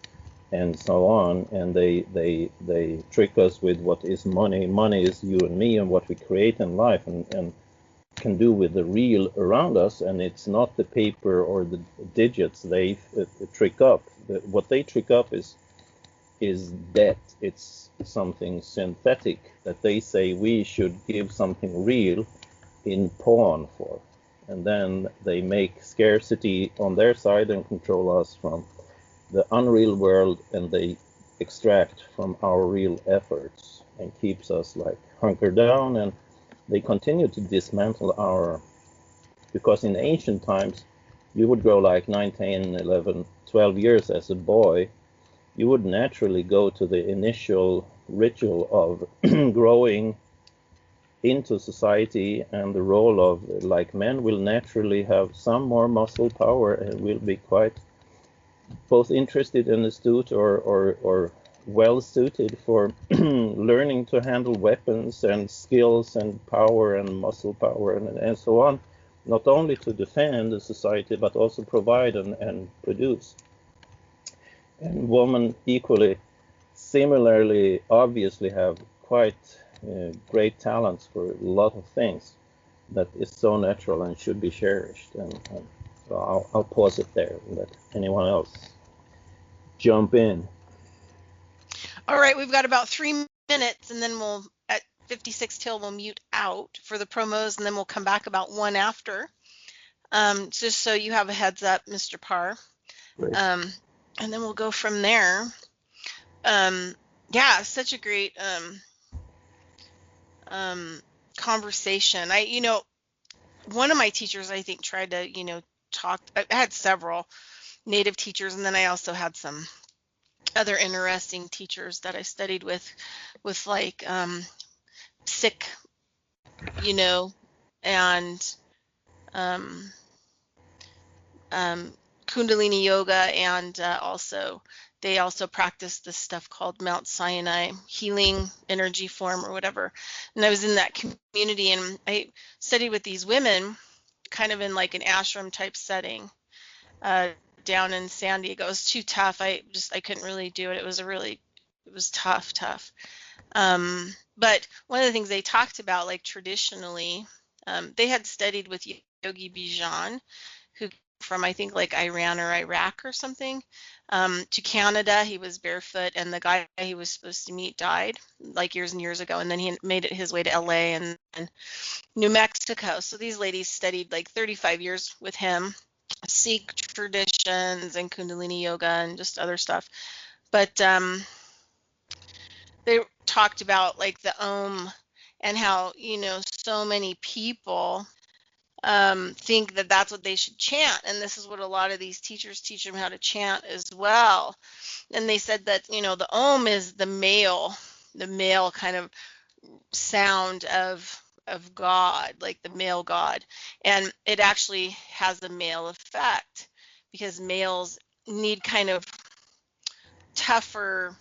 and so on. And they trick us with what is money. Money is you and me and what we create in life and can do with the real around us. And it's not the paper or the digits they trick up. What they trick up is debt. It's something synthetic that they say we should give something real in pawn for. And then they make scarcity on their side and control us from the unreal world, and they extract from our real efforts and keeps us like hunkered down. And they continue to dismantle our, because in ancient times you would grow like 9, 10, 11, 12 years as a boy. You would naturally go to the initial ritual of growing into society, and the role of like men will naturally have some more muscle power and will be quite both interested and astute or well suited for learning to handle weapons and skills and power and muscle power and so on, not only to defend the society but also provide and produce. And women equally, similarly, obviously have quite great talents for a lot of things that is so natural and should be cherished. And so I'll pause it there and let anyone else jump in. All right, we've got about 3 minutes, and then we'll, at 56 till, we'll mute out for the promos, and then we'll come back about 1 after. Just so you have a heads up, Mr. Parr. Great. And then we'll go from there. Yeah, such a great conversation. One of my teachers, I think, tried to, talk. I had several native teachers, and then I also had some other interesting teachers that I studied with like Sikh, and Kundalini yoga, and they also practice this stuff called Mount Sinai healing energy form or whatever. And I was in that community, and I studied with these women kind of in like an ashram type setting down in San Diego. It was too tough. I couldn't really do it. It was tough. But one of the things they talked about, like traditionally, they had studied with Yogi Bhajan, who from I think like Iran or Iraq or something, to Canada. He was barefoot, and the guy he was supposed to meet died like years and years ago, and then he made it his way to LA and New Mexico. So these ladies studied like 35 years with him, Sikh traditions and Kundalini yoga and just other stuff. But they talked about like the Om and how, so many people think that that's what they should chant. And this is what a lot of these teachers teach them how to chant as well. And they said that, the Om is the male kind of sound of God, like the male God. And it actually has a male effect because males need kind of tougher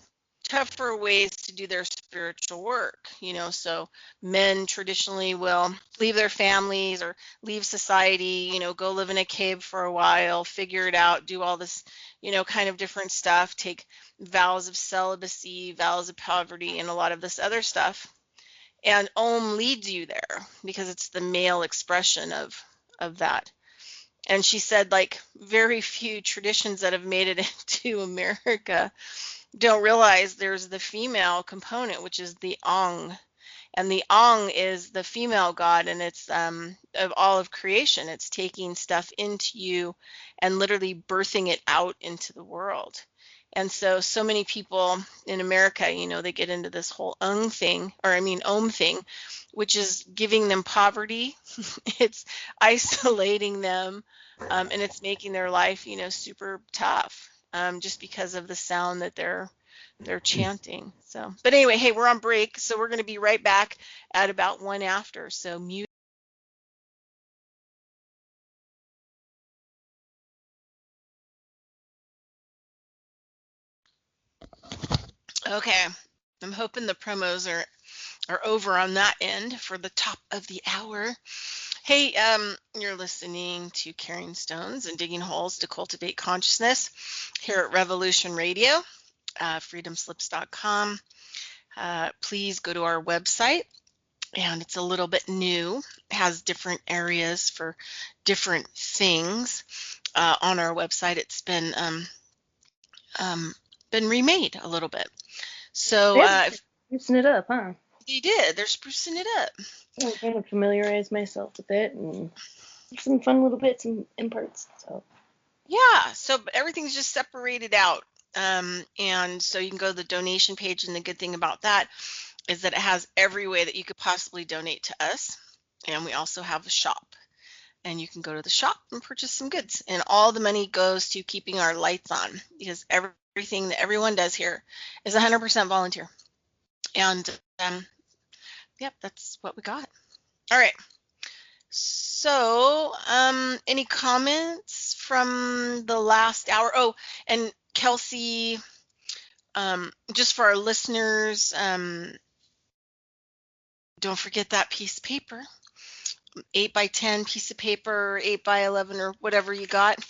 ways to do their spiritual work, so men traditionally will leave their families or leave society, go live in a cave for a while, figure it out, do all this, kind of different stuff, take vows of celibacy, vows of poverty, and a lot of this other stuff. And Om leads you there because it's the male expression of that. And she said, like, very few traditions that have made it into America don't realize there's the female component, which is the Ang. And the Ang is the female god, and it's of all of creation. It's taking stuff into you and literally birthing it out into the world. And so many people in America, they get into this whole Om thing, which is giving them poverty. It's isolating them, and it's making their life, super tough, just because of the sound that they're chanting. So, but anyway, hey, we're on break, so we're going to be right back at about 1 after. So mute. Okay. I'm hoping the promos are over on that end for the top of the hour. Hey, you're listening to Carrying Stones and Digging Holes to Cultivate Consciousness here at Revolution Radio, freedomslips.com. Please go to our website, and it's a little bit new. It has different areas for different things. On our website, it's been remade a little bit. So They're sprucing it up, huh? they're sprucing it up. I'm trying to familiarize myself with it, and some fun little bits and parts. So Yeah, so everything's just separated out. And so you can go to the donation page, and the good thing about that is that it has every way that you could possibly donate to us. And we also have a shop, and you can go to the shop and purchase some goods. And all the money goes to keeping our lights on, because everything that everyone does here is 100% volunteer. And yep, that's what we got. All right. So, any comments from the last hour? Oh, and Kelsey, just for our listeners, don't forget that piece of paper, 8 by 10 piece of paper, 8 by 11 or whatever you got.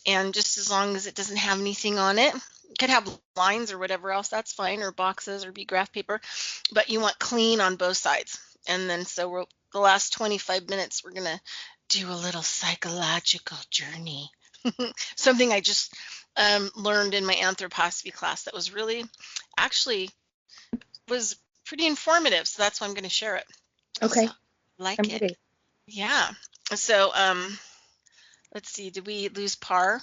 And just as long as it doesn't have anything on it, it could have lines or whatever else, that's fine, or boxes or be graph paper, but you want clean on both sides. And then so the last 25 minutes, we're going to do a little psychological journey. Something I just learned in my anthroposophy class that was really, actually, was pretty informative. So that's why I'm going to share it. okay, So, like I'm it. ready. Yeah. So let's see. Did we lose Par?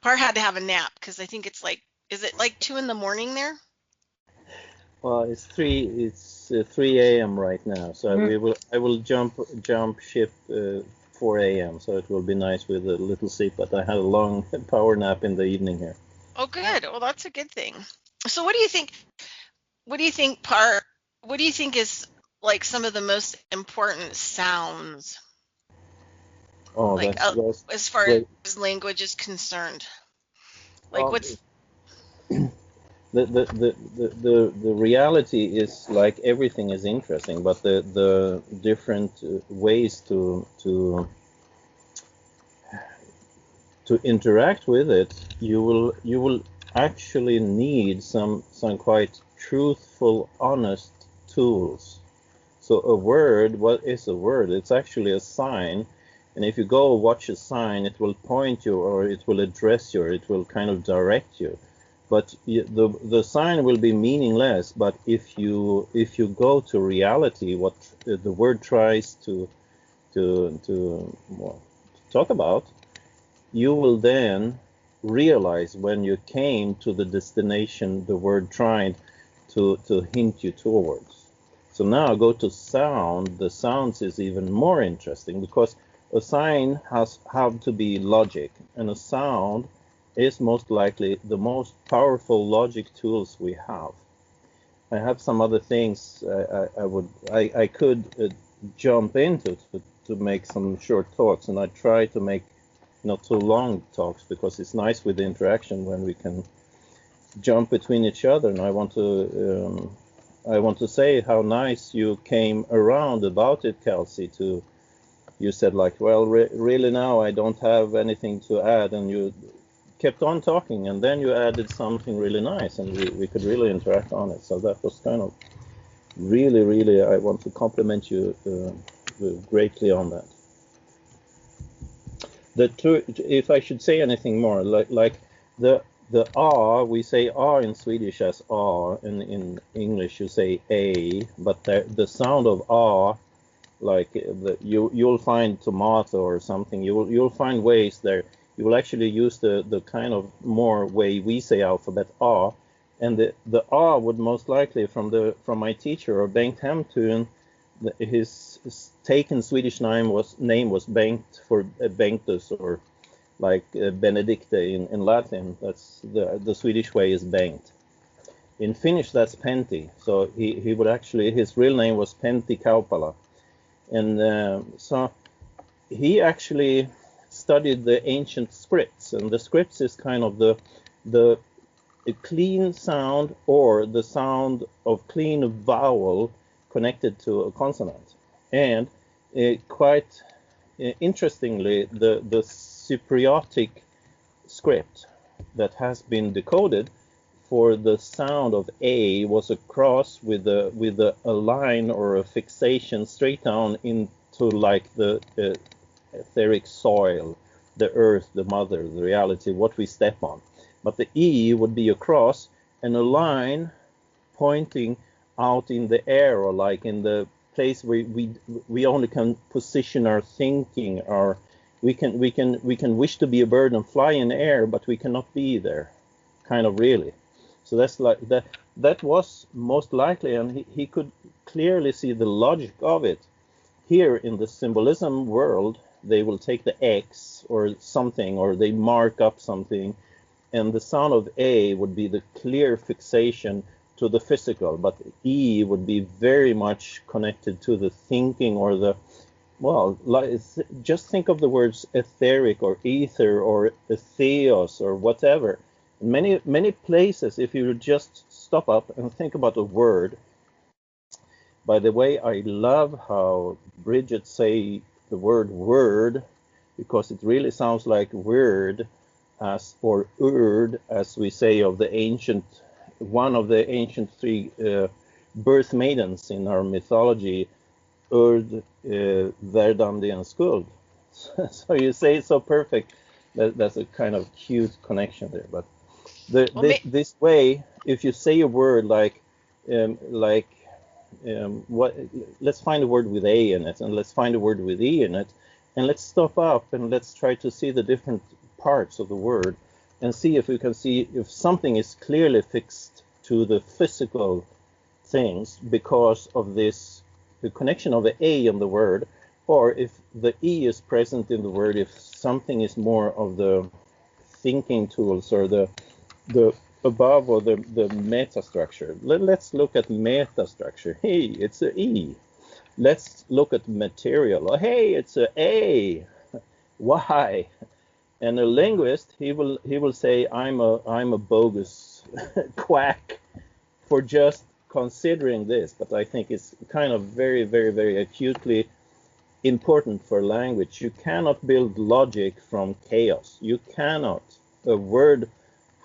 Par had to have a nap because I think it's like, is it like 2 in the morning there? Well, it's 3 a.m. right now, so I will jump ship 4 a.m. So it will be nice with a little sleep. But I had a long power nap in the evening here. Oh, good. Well, that's a good thing. So what do you think? What do you think, Par? What do you think is like some of the most important sounds? Oh, Like that's as far great. as language is concerned, like what's the reality is like everything is interesting, but the different ways to interact with it, you will actually need some quite truthful, honest tools. So a word, what is a word? It's actually a sign. And if you go watch a sign, it will point you, or it will address you, or it will kind of direct you. But the sign will be meaningless. But if you go to reality, what the word tries to talk about, you will then realize when you came to the destination the word tried to hint you towards. So now go to sound. The sounds is even more interesting because a sign has to be logic, and a sound is most likely the most powerful logic tools we have. I have some other things I could jump into to make some short thoughts, and I try to make not too long talks because it's nice with the interaction when we can jump between each other. And I want to say how nice you came around about it, Kelsey. You said like, well, really now I don't have anything to add, and you kept on talking, and then you added something really nice, and we could really interact on it. So that was kind of really I want to compliment you greatly on that. If I should say anything more, like the R, we say R in Swedish as R, and in English you say A, but the sound of R, like you'll find tomato or something, you'll find ways there. You will actually use the kind of more way we say alphabet R, and the R would most likely from my teacher, or Bengt Hemtun, his taken Swedish name was Bengt for Bengtus, or like Benedicte in Latin. That's the Swedish way is Bengt. In Finnish that's Pentti. So he would actually, his real name was Pentti Kaupala, and so he actually studied the ancient scripts, and the scripts is kind of the a clean sound or the sound of clean vowel connected to a consonant. And quite interestingly, the Cypriotic script that has been decoded for the sound of A was a cross with a line or a fixation straight down into like the etheric soil, the earth, the mother, the reality, what we step on. But the E would be a cross and a line pointing out in the air, or like in the place where we only can position our thinking. Our we can wish to be a bird and fly in the air, but we cannot be there, kind of really. So that's like that was most likely, and he could clearly see the logic of it. Here in the symbolism world, they will take the X or something, or they mark up something, and the sound of A would be the clear fixation to the physical, but E would be very much connected to the thinking or the, well, just think of the words etheric or ether or theos or whatever. Many places, if you just stop up and think about a word. By the way, I love how Bridgette say the word, because it really sounds like word, as or urd, as we say of the ancient, one of the ancient three birth maidens in our mythology, Urd, Verdandi, and Skuld. So you say it so perfect that that's a kind of cute connection there. But this way, if you say a word like what, let's find a word with A in it, and let's find a word with E in it, and let's stop up and let's try to see the different parts of the word and see if we can see if something is clearly fixed to the physical things because of this, the connection of the A in the word, or if the E is present in the word, if something is more of the thinking tools or the above or the meta structure. Let's look at meta structure. Hey, it's a E. Let's look at material. Oh, hey, it's a A. Why? And a linguist, he will say, I'm a bogus quack for just considering this. But I think it's kind of very, very, very acutely important for language. You cannot build logic from chaos. You cannot. A word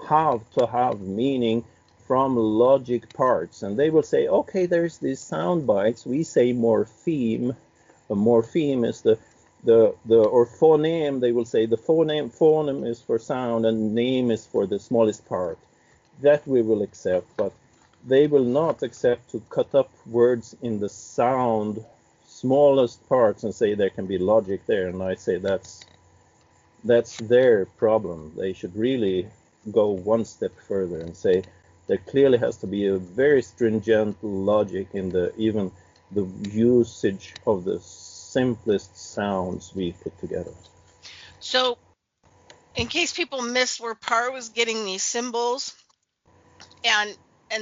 have to have meaning from logic parts, and they will say, okay, there's these sound bites. We say morpheme. A morpheme is the or phoneme. They will say the phoneme is for sound and name is for the smallest part. That we will accept, but they will not accept to cut up words in the sound smallest parts and say there can be logic there. And I say that's their problem. They should really go one step further and say there clearly has to be a very stringent logic in even the usage of the simplest sounds we put together. So, in case people missed where Parr was getting these symbols, and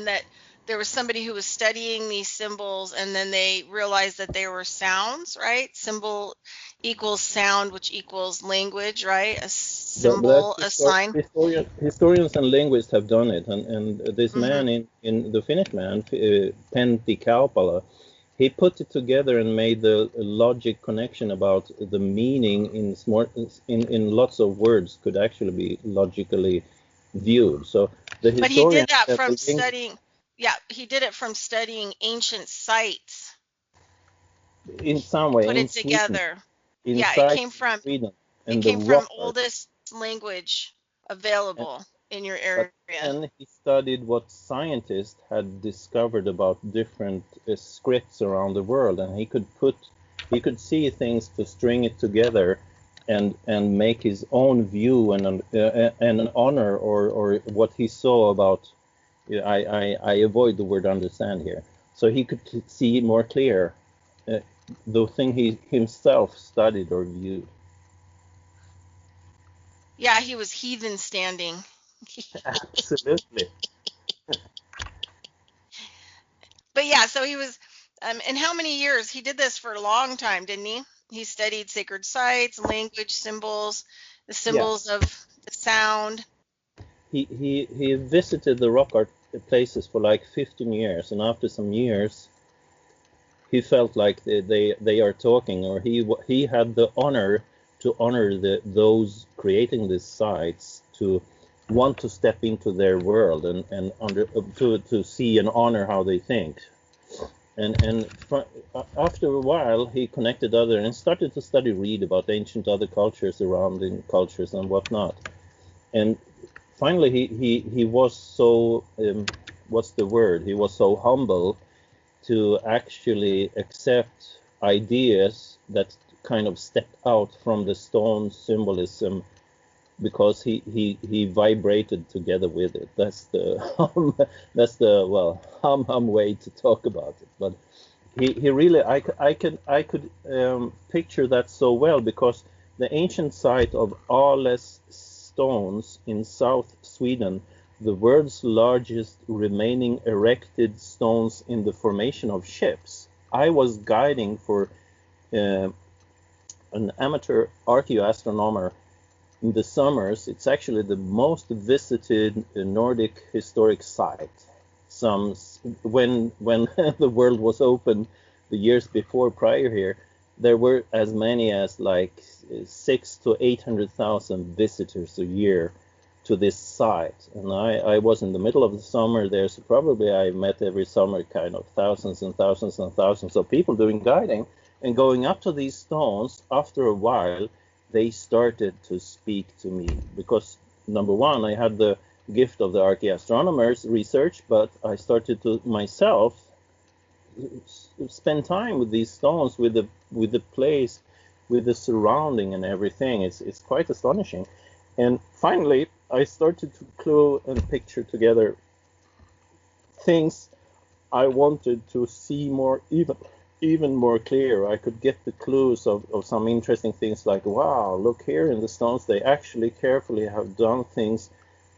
that there was somebody who was studying these symbols, and then they realized that they were sounds, right? Symbol equals sound, which equals language, right? A symbol, a sign. Historians and linguists have done it, and this man in the Finnish man, Pentti Kaupala, he put it together and made the logic connection about the meaning in lots of words could actually be logically viewed. So the historian. But he did that from studying. Yeah, he did it from studying ancient sites. In some way, put in it Sweden, together. Yeah, it came from Sweden, it came from oldest language available in your area. And he studied what scientists had discovered about different scripts around the world, and he could see things to string it together and make his own view and an honor or what he saw about. I avoid the word understand here, so he could see more clear the thing he himself studied or viewed. Yeah, he was heathen standing. Absolutely. But yeah, so he was, and how many years? He did this for a long time, didn't he? He studied sacred sites, language, symbols, the symbols of the sound. he visited the rock art places for like 15 years, and after some years, he felt like they are talking, or he had the honor to honor those creating these sites to want to step into their world and to see and honor how they think. And after a while, he connected other and started to read about ancient other cultures, surrounding cultures and whatnot. And finally, he was so what's the word? He was so humble to actually accept ideas that kind of stepped out from the stone symbolism, because he vibrated together with it. That's the well hum way to talk about it. But he really, I could picture that so well, because the ancient site of Ales stones in South Sweden, the world's largest remaining erected stones in the formation of ships. I was guiding for an amateur archaeoastronomer in the summers. It's actually the most visited Nordic historic site. When the world was open the years before, prior here, there were as many as like 600,000 to 800,000 visitors a year to this site. And I was in the middle of the summer there, so probably I met every summer kind of thousands and thousands and thousands of people doing guiding and going up to these stones. After a while, they started to speak to me, because number one, I had the gift of the archaeoastronomer's research, but I started to myself spend time with these stones, with the place, with the surrounding and everything. It's quite astonishing. And finally, I started to clue and picture together things I wanted to see more, even more clear. I could get the clues of some interesting things, like, wow, look here in the stones, they actually carefully have done things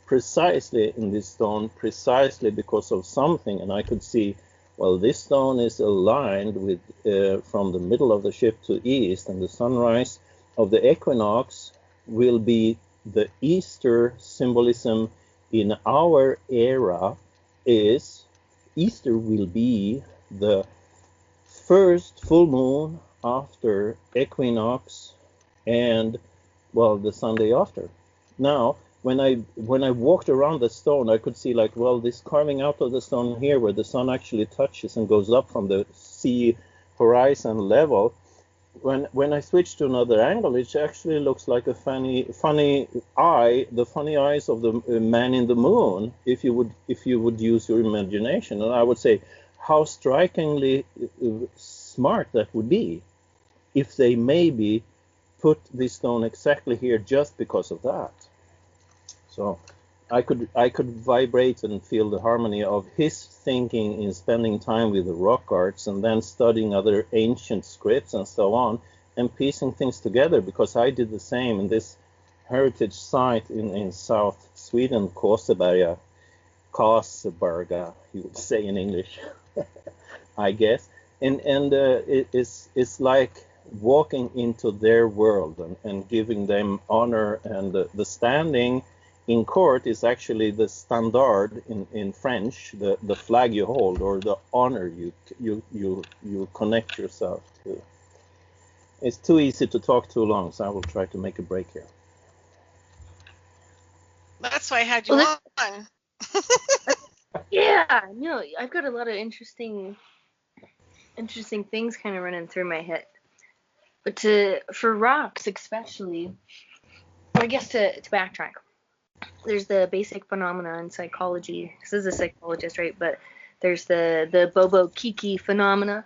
precisely in this stone, precisely because of something. And I could see, well, this stone is aligned with from the middle of the ship to east, and the sunrise of the equinox will be the Easter symbolism in our era. Is Easter will be the first full moon after equinox, and well, the Sunday after. Now, when I walked around the stone, I could see, like, well, this carving out of the stone here, where the sun actually touches and goes up from the sea horizon level. When I switch to another angle, it actually looks like a funny eye, the funny eyes of the man in the moon, if you would use your imagination. And I would say, how strikingly smart that would be if they maybe put this stone exactly here just because of that. So I could vibrate and feel the harmony of his thinking in spending time with the rock arts and then studying other ancient scripts and so on, and piecing things together, because I did the same in this heritage site in South Sweden, Kåseberga, you would say in English, I guess. And it's like walking into their world and giving them honor, and the standing in court is actually the standard in French, the flag you hold, or the honor you connect yourself to. It's too easy to talk too long, so I will try to make a break here. That's why I had you on. Yeah, no, I've got a lot of interesting things kind of running through my head. But for rocks especially, I guess to backtrack, there's the basic phenomena in psychology. This is a psychologist, right? But there's the Bobo Kiki phenomena,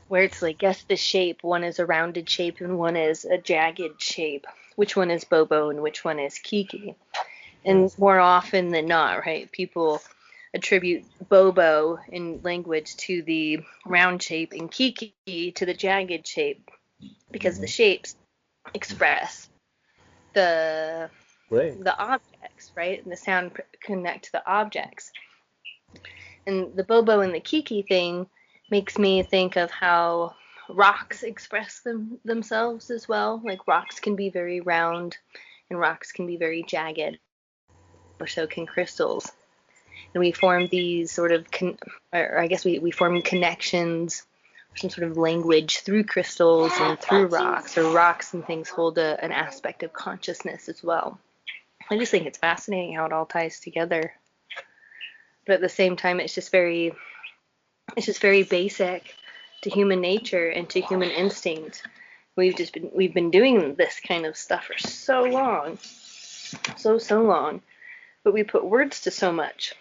where it's like, guess the shape. One is a rounded shape and one is a jagged shape. Which one is Bobo and which one is Kiki? And more often than not, right, people attribute Bobo in language to the round shape and Kiki to the jagged shape, because the shapes express the objects, right? And the sound connect to the objects. And the Bobo and the Kiki thing makes me think of how rocks express themselves as well. Like, rocks can be very round and rocks can be very jagged. or so can crystals. And we form these sort of, we form connections, some sort of language through crystals and through rocks, or rocks and things hold an aspect of consciousness as well. I just think it's fascinating how it all ties together. But at the same time, it's just very basic to human nature and to human instinct. We've been doing this kind of stuff for so long, so long, but we put words to so much.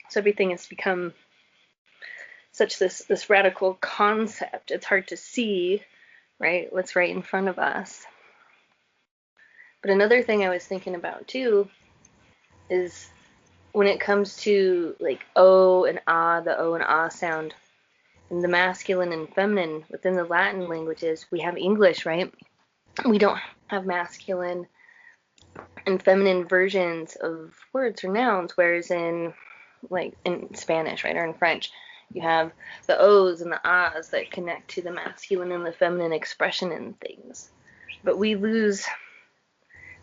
So everything has become such this radical concept. It's hard to see, right, what's right in front of us. But another thing I was thinking about too is when it comes to like O and ah, the O and ah sound, and the masculine and feminine within the Latin languages, we have English, right? We don't have masculine and feminine versions of words or nouns, whereas in Spanish, right, or in French, you have the O's and the ahs that connect to the masculine and the feminine expression in things. But we lose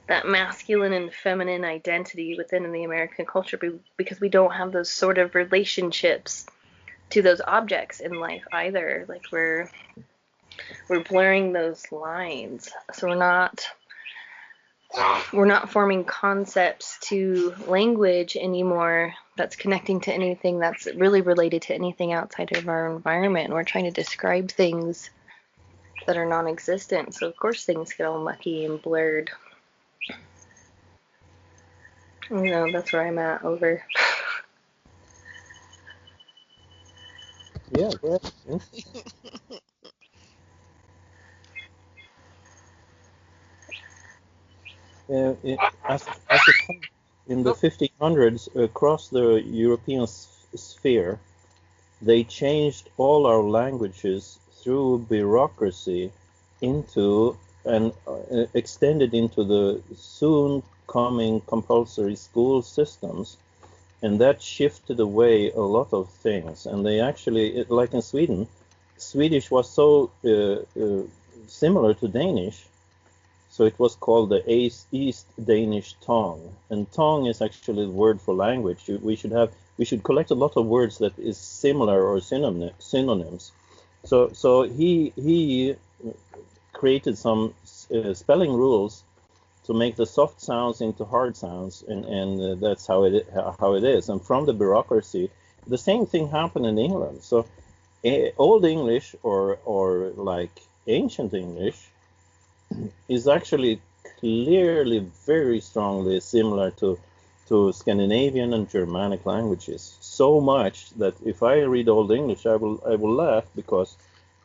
that masculine and feminine identity within the American culture because we don't have those sort of relationships to those objects in life either. Like we're blurring those lines. So we're not forming concepts to language anymore that's connecting to anything that's really related to anything outside of our environment. And we're trying to describe things that are non-existent. So of course things get all mucky and blurred. You know, that's where I'm at. Over. Yeah, go ahead. In the 1500s, across the European sphere, they changed all our languages through bureaucracy into and extended into the soon coming compulsory school systems, and that shifted away a lot of things. And they actually, like in Sweden, Swedish was so similar to Danish, so it was called the East Danish tongue. And tongue is actually the word for language. We should collect a lot of words that is similar or synonyms. So he created some spelling rules to make the soft sounds into hard sounds, and that's how it is. And from the bureaucracy, the same thing happened in England. So Old English or like ancient English is actually clearly very strongly similar to Scandinavian and Germanic languages. So much that if I read Old English, I will laugh, because,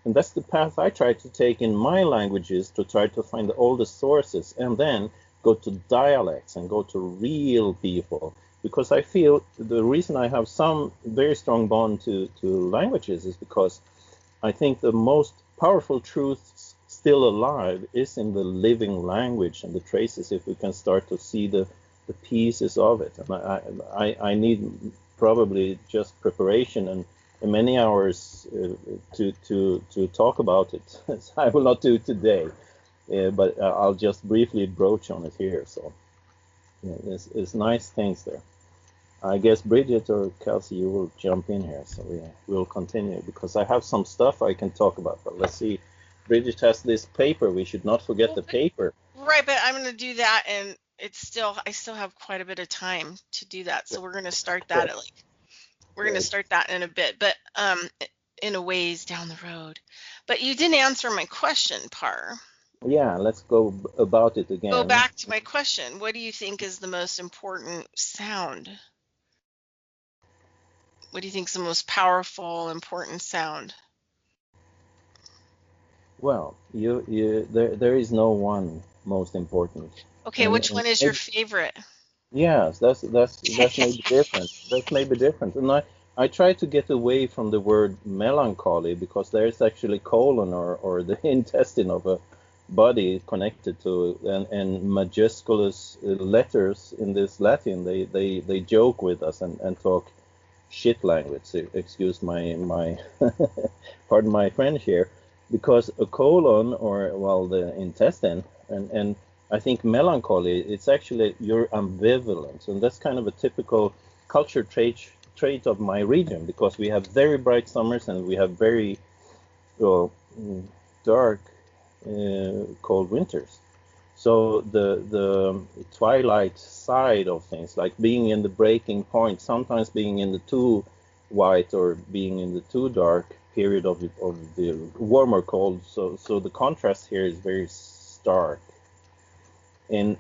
and that's the path I try to take in my languages, to try to find the oldest sources and then go to dialects and go to real people. Because I feel the reason I have some very strong bond to languages is because I think the most powerful truths still alive is in the living language and the traces, if we can start to see the pieces of it. And I need probably just preparation and many hours to talk about it. I will not do it today, but I'll just briefly broach on it here. So yeah, there's nice things there. I guess Bridgette or Kelsey, you will jump in here, so we'll continue, because I have some stuff I can talk about. But let's see, Bridgette has this paper. We should not forget the paper. Right, but I'm going to do that, and I still have quite a bit of time to do that. So we're going to start that going to start that in a bit, but in a ways down the road. But you didn't answer my question, Par. Yeah, let's go about it again. Go back to my question. What do you think is the most important sound? What do you think is the most powerful, important sound? Well, there is no one most important. Okay, which one is your favorite? Yes, that's maybe different. That's maybe different. And I try to get away from the word melancholy, because there is actually colon or the intestine of a body connected to, and majusculous letters in this Latin. They joke with us and talk shit language. Excuse my pardon my French here, because a colon, or well, the intestine, and I think melancholy, it's actually your ambivalence, and that's kind of a typical culture trait of my region, because we have very bright summers and we have very dark, cold winters. So the twilight side of things, like being in the breaking point, sometimes being in the too white or being in the too dark period of the warmer cold. So the contrast here is very stark. And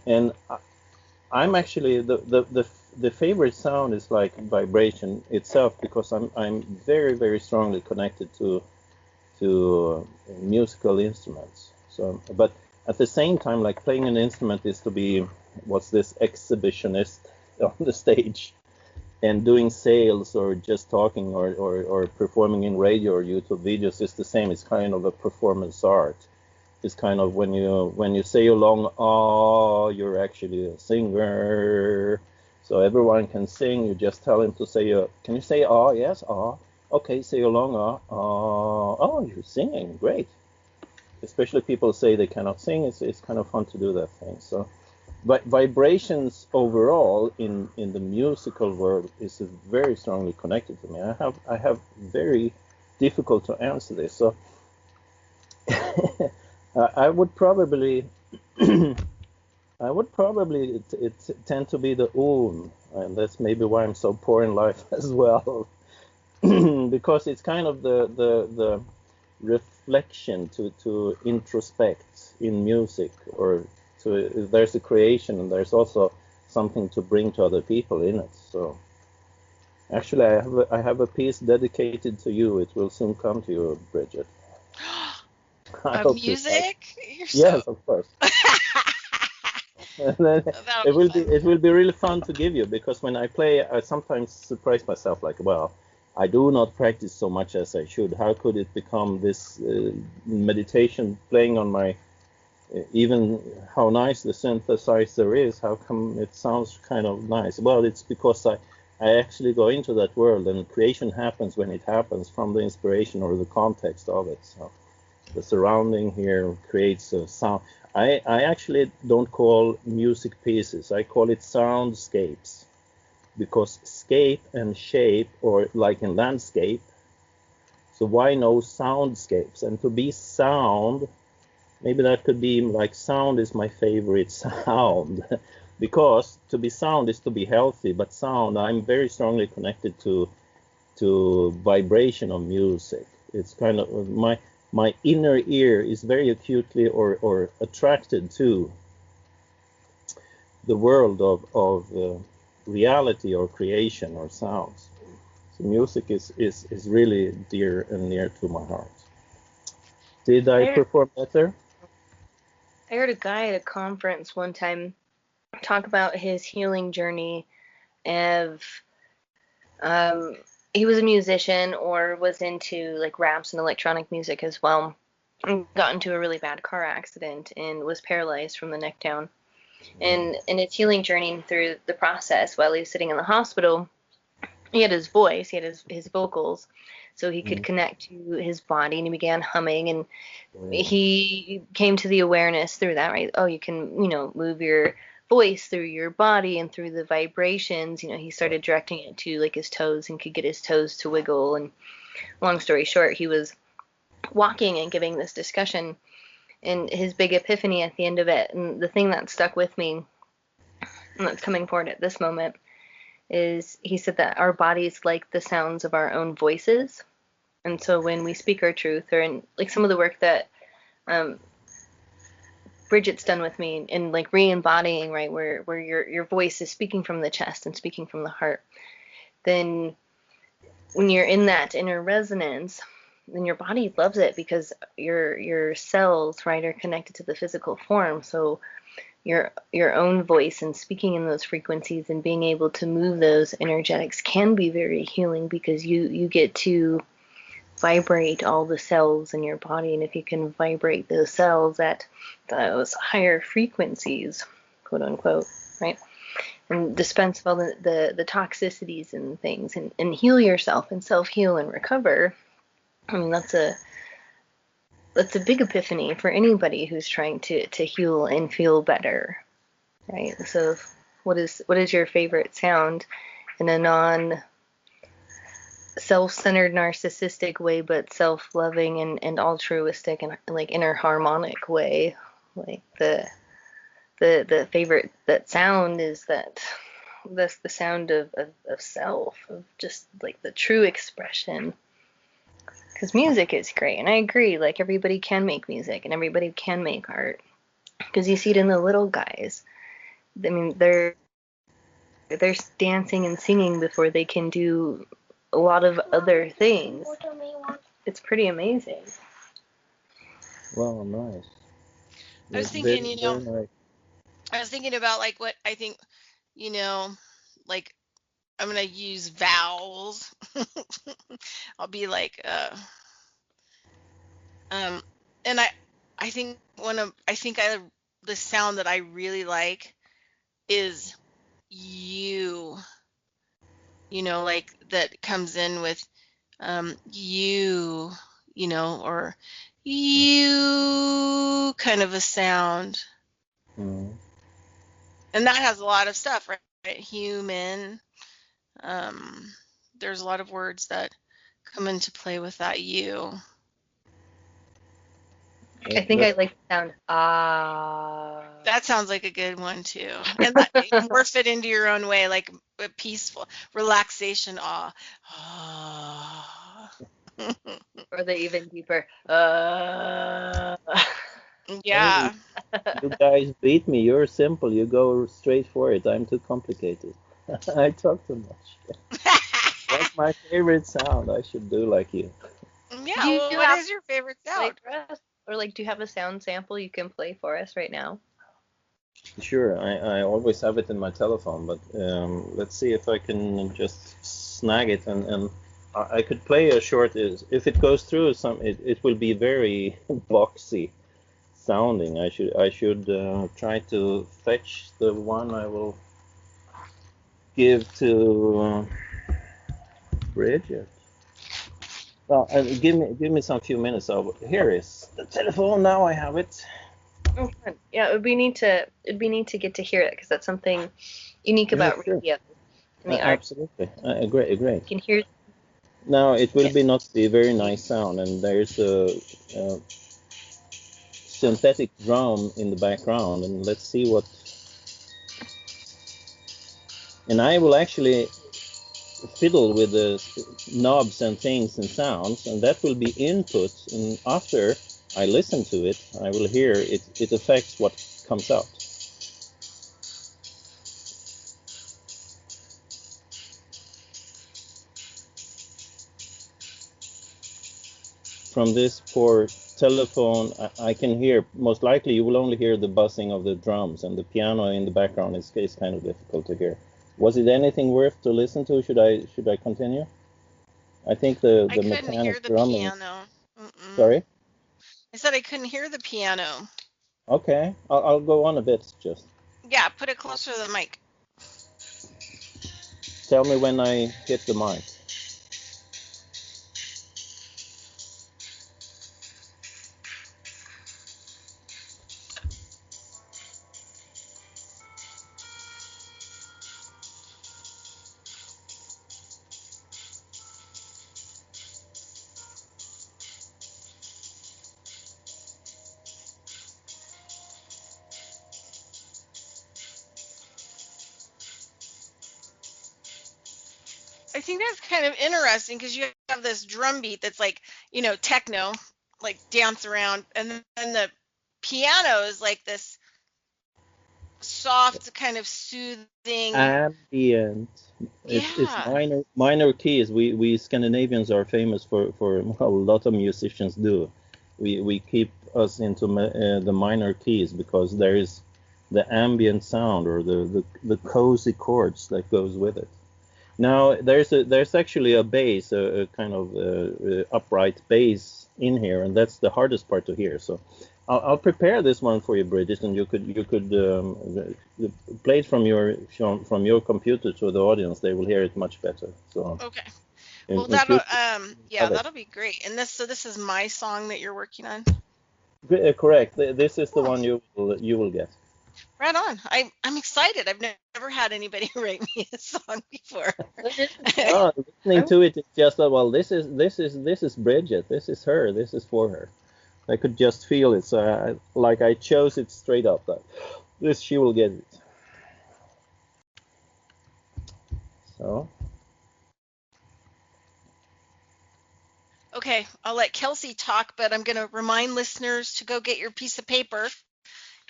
I'm actually the favorite sound is like vibration itself, because I'm very, very strongly connected to musical instruments. So, but at the same time, like playing an instrument is to be what's this exhibitionist on the stage, and doing sales or just talking or performing in radio or YouTube videos is the same. It's kind of a performance art. It's kind of when you say a long ah, you're actually a singer. So everyone can sing. You just tell him to say, can you say ah? Yes, ah. Okay, say a long ah. Oh, you're singing, great. Especially people say they cannot sing. It's kind of fun to do that thing. So, but vibrations overall in the musical world is very strongly connected to me. I have very difficult to answer this. So I would probably tend to be the and that's maybe why I'm so poor in life as well, because it's kind of the reflection to introspect in music, or there's a creation and there's also something to bring to other people in it. So actually I have a piece dedicated to you. It will soon come to you, Bridgette. I Of hope you like. music? You're Yes, so... of course. And then That'll be fun. it will be really fun to give you, because when I play, I sometimes surprise myself, like, well, I do not practice so much as I should. How could it become this meditation playing on my, even how nice the synthesizer is, how come it sounds kind of nice? Well, it's because I actually go into that world, and creation happens when it happens from the inspiration or the context of it. So the surrounding here creates a sound. I actually don't call music pieces. I call it soundscapes, because scape and shape, or like in landscape. So why no soundscapes? And to be sound, maybe that could be like sound is my favorite sound, because to be sound is to be healthy. But sound, I'm very strongly connected to vibration of music. It's kind of my inner ear is very acutely or attracted to the world of reality or creation or sounds. So music is really dear and near to my heart. Did I perform better? I heard a guy at a conference one time talk about his healing journey of he was a musician or was into like raps and electronic music as well, and got into a really bad car accident and was paralyzed from the neck down. And in his healing journey through the process, while he was sitting in the hospital, he had his voice, he had his vocals, so he could connect to his body, and he began humming, and he came to the awareness through that, right? Oh, you can, move your voice through your body and through the vibrations. He started directing it to like his toes and could get his toes to wiggle. And long story short, he was walking and giving this discussion, and his big epiphany at the end of it, and the thing that stuck with me and that's coming forward at this moment, is he said that our bodies like the sounds of our own voices. And so when we speak our truth, or in like some of the work that Bridgette's done with me in like re-embodying, right, where your voice is speaking from the chest and speaking from the heart, then when you're in that inner resonance, then your body loves it, because your cells, right, are connected to the physical form. So your own voice and speaking in those frequencies and being able to move those energetics can be very healing, because you get to vibrate all the cells in your body. And if you can vibrate those cells at those higher frequencies, quote unquote, right, and dispense of all the toxicities and things, and heal yourself and self-heal and recover, I mean, that's that's a big epiphany for anybody who's trying to heal and feel better, right? So what is your favorite sound in a non self-centered narcissistic way, but self-loving and altruistic and like inner harmonic way? Like the favorite that sound is that's the sound of self, of just like the true expression. Because music is great, and I agree, like everybody can make music and everybody can make art, because you see it in the little guys. I mean, they're dancing and singing before they can do a lot of other things. It's pretty amazing. Wow, nice. I was thinking, very nice. I was thinking about like what I think, like I'm gonna use vowels. I'll be like, and I think the sound that I really like is you. Like that comes in with you, or you kind of a sound. Mm. And that has a lot of stuff, right? Human. There's a lot of words that come into play with that you. I think I like the sound ah. That sounds like a good one too. And that, morph it into your own way, like a peaceful relaxation ah. Or the even deeper Yeah. Hey, you guys beat me. You're simple. You go straight for it. I'm too complicated. I talk too much. That's my favorite sound. I should do like you. Yeah. Well, what is your favorite sound? Or like, do you have a sound sample you can play for us right now? Sure. I always have it in my telephone, but let's see if I can just snag it, and I could play a short. If it goes through, it will be very boxy sounding. I should try to fetch the one I will give to Bridgette. Well, give me some few minutes. Here is the telephone. Now I have it. Oh, fun. Yeah, it'd be neat to get to hear it, because that's something unique about radio. Absolutely, agree. You can hear. Now it will not be a very nice sound, and there's a synthetic drum in the background, and let's see what. And I will actually fiddle with the knobs and things and sounds, and that will be input, and after I listen to it, I will hear it. It affects what comes out. From this poor telephone, I can hear, most likely you will only hear the buzzing of the drums, and the piano in the background is kind of difficult to hear. Was it anything worth to listen to? Should I continue? I think the mechanic drumming. I couldn't hear the piano. Sorry? I said I couldn't hear the piano. Okay, I'll go on a bit just. Yeah, put it closer to the mic. Tell me when I hit the mic. I think that's kind of interesting, because you have this drum beat that's like, techno, like dance around, and then the piano is like this soft, kind of soothing ambient. It's minor keys. We Scandinavians are famous for a lot of musicians do. We keep us into the minor keys, because there is the ambient sound, or the cozy chords that goes with it. Now there's actually a bass, a kind of upright bass in here, and that's the hardest part to hear. So I'll prepare this one for you, Bridgette, and you could play it from your computer to the audience. They will hear it much better. So okay. Well, that'll be great. And this is my song that you're working on. Correct. This is the Cool. one you will get. Right on. I'm excited. I've never had anybody write me a song before. Oh, listening to it, it's just well, this is Bridget. This is her. This is for her. I could just feel it. So I chose it straight up. That this she will get it. So. Okay, I'll let Kelsey talk, but I'm going to remind listeners to go get your piece of paper.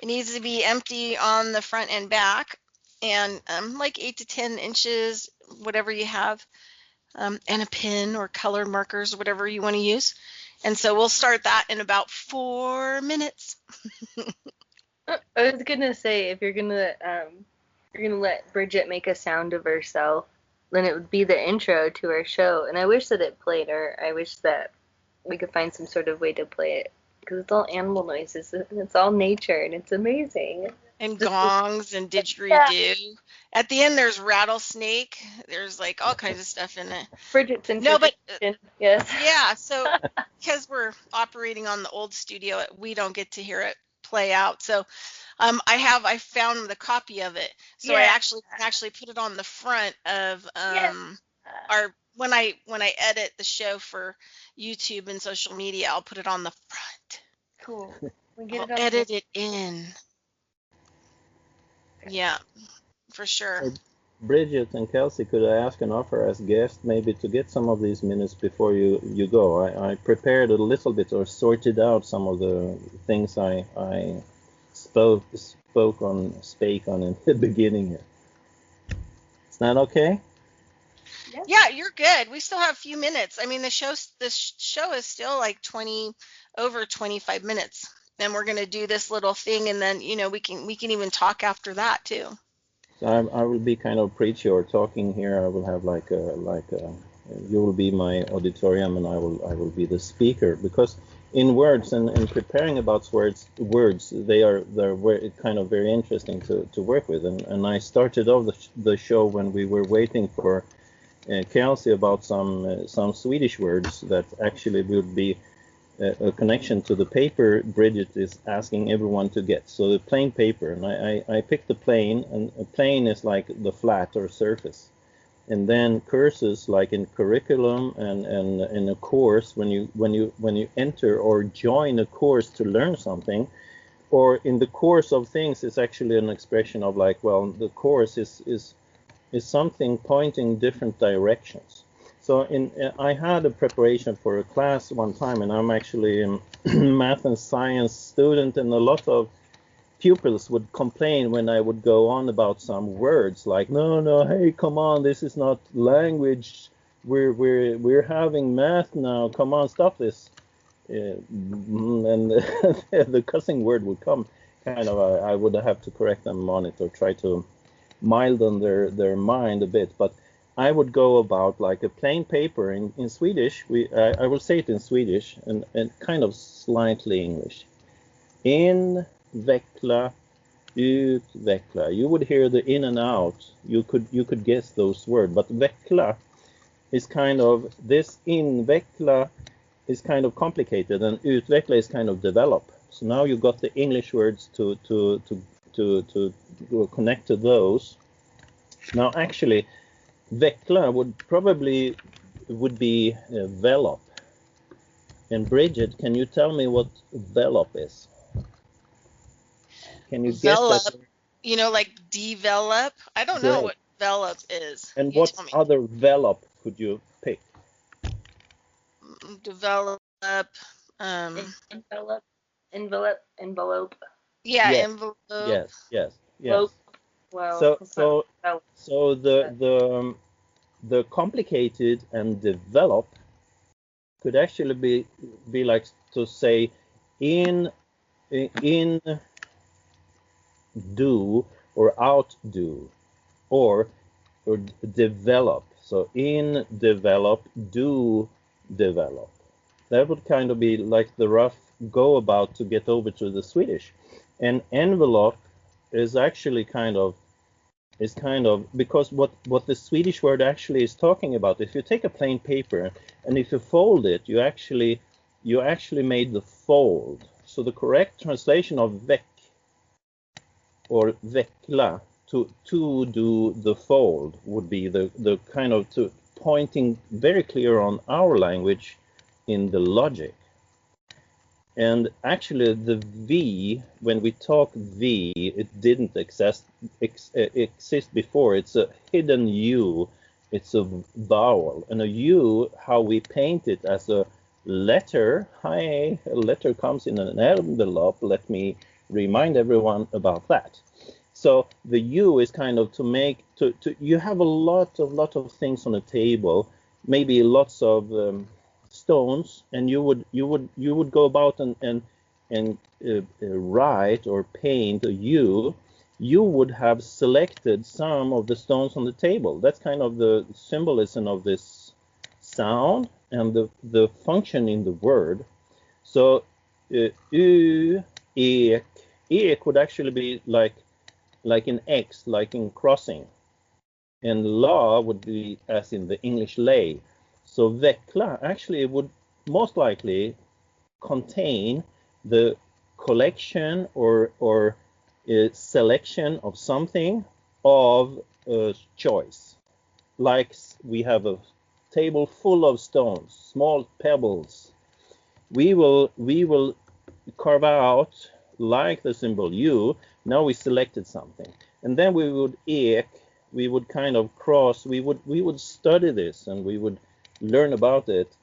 It needs to be empty on the front and back, and like 8 to 10 inches, whatever you have, and a pen or color markers, whatever you want to use. And so we'll start that in about 4 minutes. I was gonna say, if you're gonna let Bridgette make a sound of herself, then it would be the intro to our show. And I wish that it played, or I wish that we could find some sort of way to play it, because it's all animal noises and it's all nature and it's amazing. And gongs and didgeridoo. Yeah. At the end, there's rattlesnake. There's like all kinds of stuff in it. Bridgette's interpretation. Yes. Yeah. So because we're operating on the old studio, we don't get to hear it play out. So I found the copy of it. So I actually put it on the front of our when I edit the show for YouTube and social media, I'll put it on the front. Cool. I'll edit it in. Yeah, for sure. Bridget and Kelsey, could I ask an offer as guest maybe to get some of these minutes before you go? I prepared a little bit or sorted out some of the things I spake on in the beginning here. Is that okay? Yeah, you're good. We still have a few minutes. I mean, the show is still like over 25 minutes. And we're going to do this little thing, and then we can even talk after that too. So I will be kind of preachy or talking here. I will have you will be my auditorium, and I will be the speaker, because in words and preparing about words they're kind of very interesting to work with, and I started off the show when we were waiting for Kelsey about some Swedish words that actually would be a connection to the paper Bridgette is asking everyone to get. So the plain paper, and I picked the plain, and a plain is like the flat or surface. And then curses, like in curriculum and in a course, when you enter or join a course to learn something, or in the course of things, it's actually an expression of like, well, the course is something pointing different directions. So I had a preparation for a class one time, and I'm actually a math and science student, and a lot of pupils would complain when I would go on about some words like, no, hey, come on, this is not language. We're having math now. Come on, stop this. And the cussing word would come. Kind of, I would have to correct them on it or try to milden their mind a bit, but I would go about like a plain paper in Swedish. I will say it in Swedish and kind of slightly English. Inveckla, utveckla. You would hear the in and out. You could guess those words, but veckla is kind of, this inveckla is kind of complicated, and utveckla is kind of develop. So now you got the English words to connect to those. Now actually, veckla would be velop. And Bridgette, can you tell me what velop is? Can you guess that? Like develop? I don't know what velop is. And what other velop could you pick? Develop. Envelope. Yeah, yes. envelope. Yes. Well, so the complicated and develop could actually be like to say in do or outdo or develop. So in develop, do develop. That would kind of be like the rough go about to get over to the Swedish. And envelope is actually kind of because what the Swedish word actually is talking about, if you take a plain paper and if you fold it, you actually made the fold. So the correct translation of väck or veckla, to do the fold, would be the kind of to pointing very clear on our language in the logic. And actually the V, when we talk V, it didn't exist before. It's a hidden U. It's a vowel. And a U, how we paint it as a letter. Hi, a letter comes in an envelope. Let me remind everyone about that. So the U is kind of to make, you have a lot of things on the table, maybe lots of stones, and you would go about and write or paint a U. You would have selected some of the stones on the table. That's kind of the symbolism of this sound and the function in the word. So u, ek would actually be like in X, like in crossing, and la would be as in the English lay. So veckla actually would most likely contain the collection or selection of something of choice. Like we have a table full of stones, small pebbles. We will carve out, like the symbol U. Now we selected something, and then we would ek. We would kind of cross. We would study this, and we would learn about it,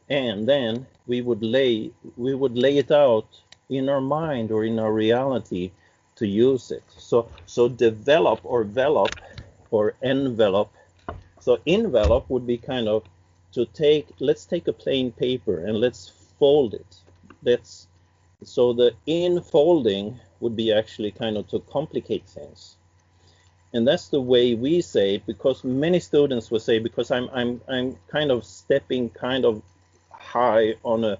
and then we would lay it out in our mind or in our reality to use it. So develop or velop or envelope. So envelope would be kind of to let's take a plain paper and let's fold it. So the enfolding would be actually kind of to complicate things. And that's the way we say, because many students will say, because I'm kind of stepping kind of high on a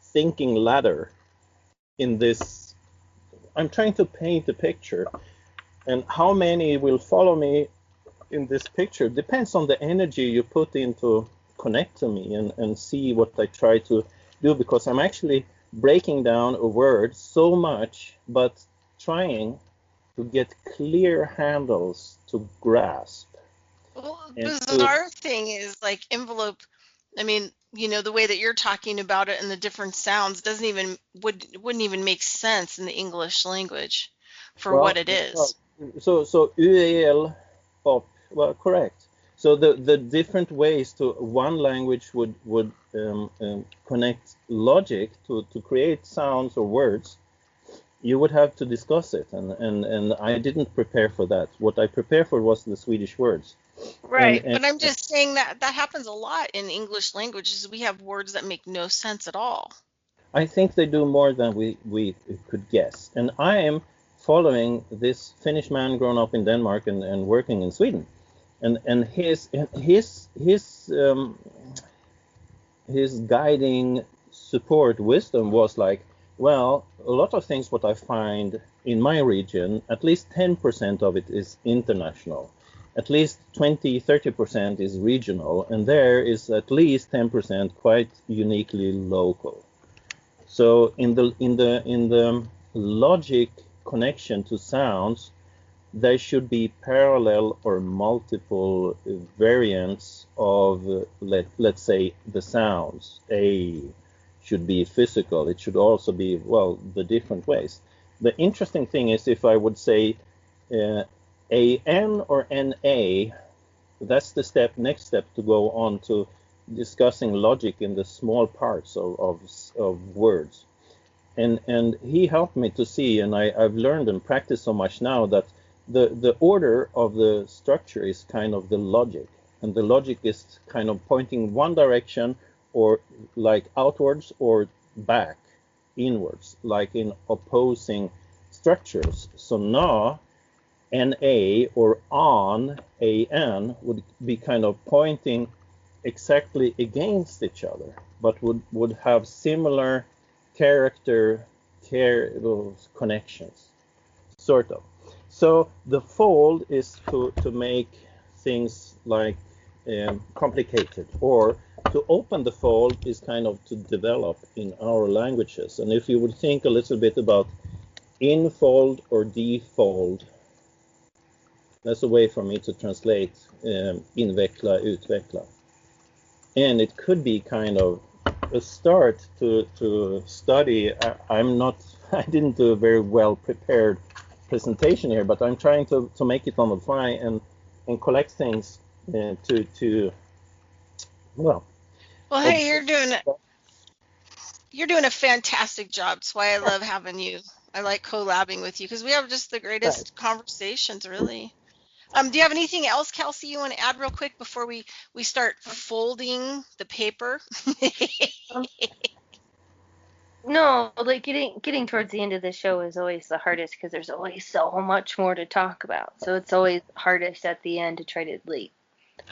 thinking ladder in this. I'm trying to paint a picture, and how many will follow me in this picture depends on the energy you put into connect to me and see what I try to do, because I'm actually breaking down a word so much, but trying to get clear handles to grasp. Well, the bizarre thing is like envelope. I mean, the way that you're talking about it and the different sounds wouldn't even make sense in the English language for what it is. So UEL, well, correct. So the different ways to one language would connect logic to create sounds or words. You would have to discuss it, and I didn't prepare for that. What I prepared for was the Swedish words. Right, but I'm just saying that happens a lot in English languages. We have words that make no sense at all. I think they do more than we could guess. And I am following this Finnish man grown up in Denmark and working in Sweden. And his guiding support wisdom was like, well, a lot of things what I find in my region, at least 10% of it is international. At least 20-30% is regional, and there is at least 10% quite uniquely local. So in the logic connection to sounds, there should be parallel or multiple variants of let's say the sounds. A should be physical. It should also be, well, the different ways. The interesting thing is, if I would say AN or NA, that's the next step to go on to discussing logic in the small parts of words. And he helped me to see, and I've learned and practiced so much now that the order of the structure is kind of the logic, and the logic is kind of pointing one direction, or like outwards or back, inwards, like in opposing structures. So na, NA, or on, AN, would be kind of pointing exactly against each other, but would have similar character connections, sort of. So the fold is to make things like complicated, or to open the fold is kind of to develop in our languages. And if you would think a little bit about infold or defold, that's a way for me to translate inveckla, utveckla. And it could be kind of a start to study. I didn't do a very well prepared presentation here, but I'm trying to make it on the fly and collect things well, hey, you're doing a fantastic job. That's why I love having you. I like collabing with you because we have just the greatest conversations, really. Do you have anything else, Kelsey, you want to add real quick before we start folding the paper? No, like getting towards the end of the show is always the hardest because there's always so much more to talk about. So it's always hardest at the end to try to like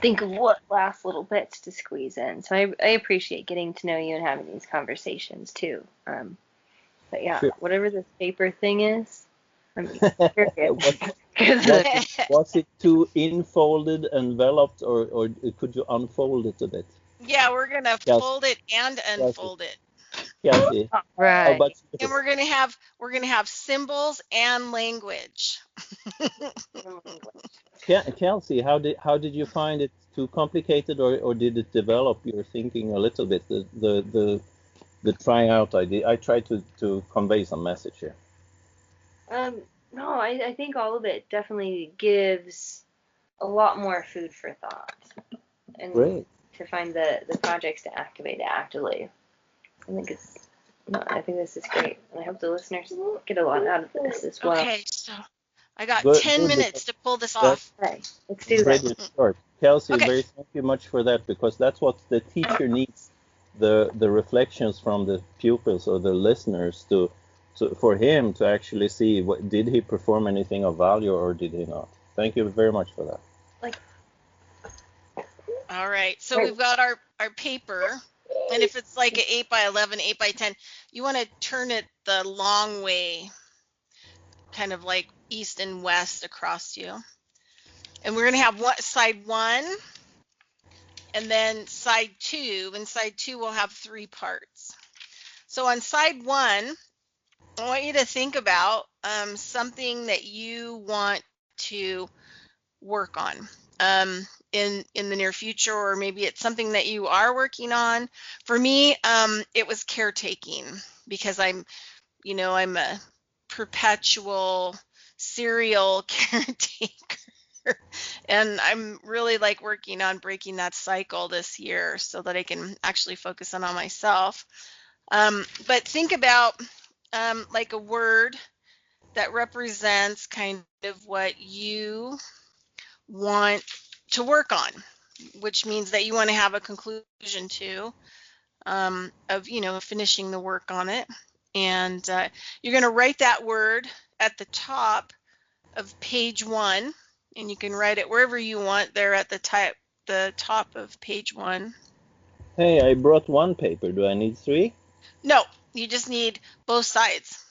think of what last little bits to squeeze in. So I appreciate getting to know you and having these conversations too. But yeah, sure. whatever this paper thing is, I'm curious. Was it too infolded, enveloped, or could you unfold it a bit? Yeah, we're gonna fold it and unfold it. Kelsey. Right. And we're gonna have symbols and language. Kelsey, how did you find it too complicated, or did it develop your thinking a little bit? The trying out idea. I tried to convey some message here. No, I think all of it definitely gives a lot more food for thought, and Great. to find the projects to activate actively. I think this is great, and I hope the listeners get a lot out of this as well. Okay, so I got 10 minutes to pull this off. Okay, let's do that. Short. Kelsey, Okay. thank you much for that, because that's what the teacher needs, the reflections from the pupils or the listeners for him to actually see did he perform anything of value or did he not. Thank you very much for that. All right, so we've got our paper, and if it's like an 8 by 11, 8 by 10, you want to turn it the long way, kind of like east and west across you. And we're going to have side 1 and then side 2, and side 2 will have 3 parts. So on side 1, I want you to think about something that you want to work on in the near future, or maybe it's something that you are working on. For me, it was caretaking, because I'm a perpetual serial caretaker, and I'm really like working on breaking that cycle this year so that I can actually focus on myself. But think about like a word that represents kind of what you want to work on, which means that you want to have a conclusion to of finishing the work on it. And you're going to write that word at the top of page 1, and you can write it wherever you want there at the top of page 1. Hey, I brought 1 paper. Do I need 3? No, you just need both sides.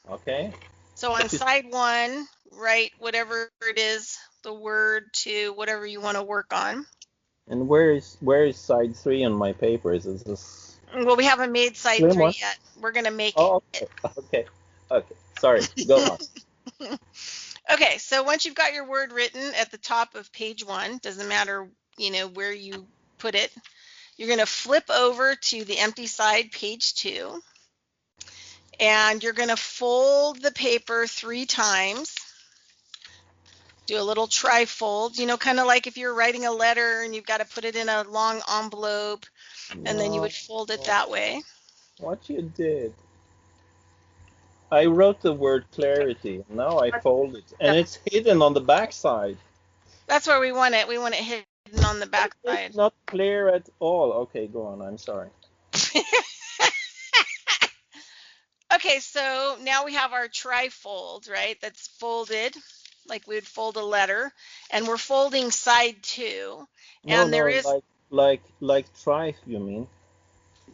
Okay. So on side 1, write whatever it is, the word to whatever you want to work on. And where is side 3 on my paper? Is this? Well, we haven't made side 3 yet. We're going to make it. Okay. Sorry, go on. Okay, so once you've got your word written at the top of page 1, doesn't matter, where you put it, you're going to flip over to the empty side, page 2, and you're going to fold the paper 3 times. Do a little tri-fold, kind of like if you're writing a letter and you've got to put it in a long envelope, and then you would fold it that way. What you did. I wrote the word clarity. Now I fold it, and it's hidden on the back side. That's where we want it. We want it hidden on the back side. It's not clear at all. Okay, go on. I'm sorry. Okay, so now we have our tri-fold, right? That's folded like we would fold a letter, and we're folding side 2. And there is like tri, you mean?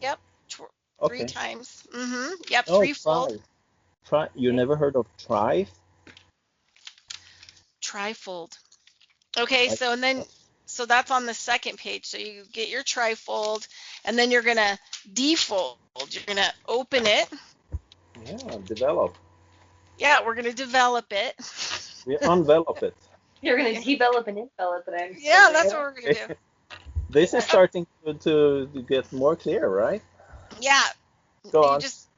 Yep, 3 times. Yep, 3 fold. You never heard of tri? Tri-fold. Okay, so and then So that's on the second page. So you get your trifold, and then you're going to defold. You're going to open it. Yeah, develop. Yeah, we're going to develop it. We envelop it. You're going to develop and envelop it. I'm Yeah, that's what we're going to do. This is starting to get more clear, right? Yeah. Go You on. just,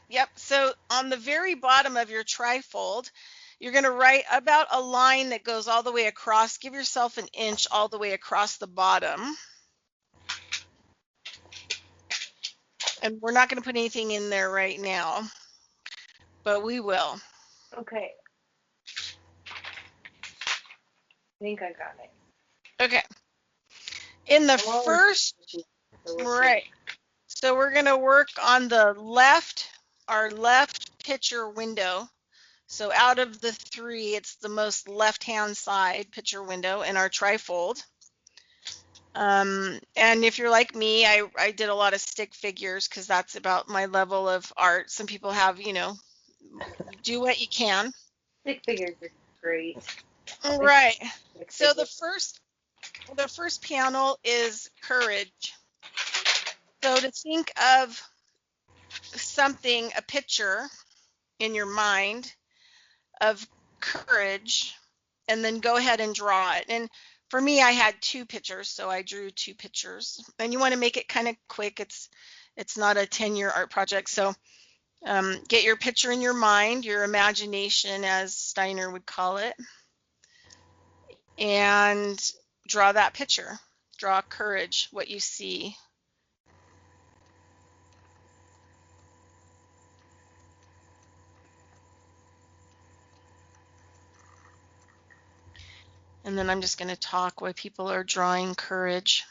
yep. So on the very bottom of your trifold, you're going to write about a line that goes all the way across. Give yourself an inch all the way across the bottom. And we're not going to put anything in there right now, but we will. Okay. I think I got it. Okay. In the I'm always first, so let's see. right. So we're going to work on the left, our left picture window. So out of the three, it's the most left-hand side picture window in our trifold. And if you're like me, I did a lot of stick figures because that's about my level of art. Some people have, you know, do what you can. Stick figures are great. Right. Stick So the figures. first panel is courage. So to think of something, a picture in your mind of courage, and then go ahead and draw it. And for me, I had two pictures, so I drew two pictures. And you want to make it kind of quick. It's not a 10-year art project. So get your picture in your mind, your imagination, as Steiner would call it, and draw that picture. Draw courage, what you see. And then I'm just going to talk while people are drawing courage.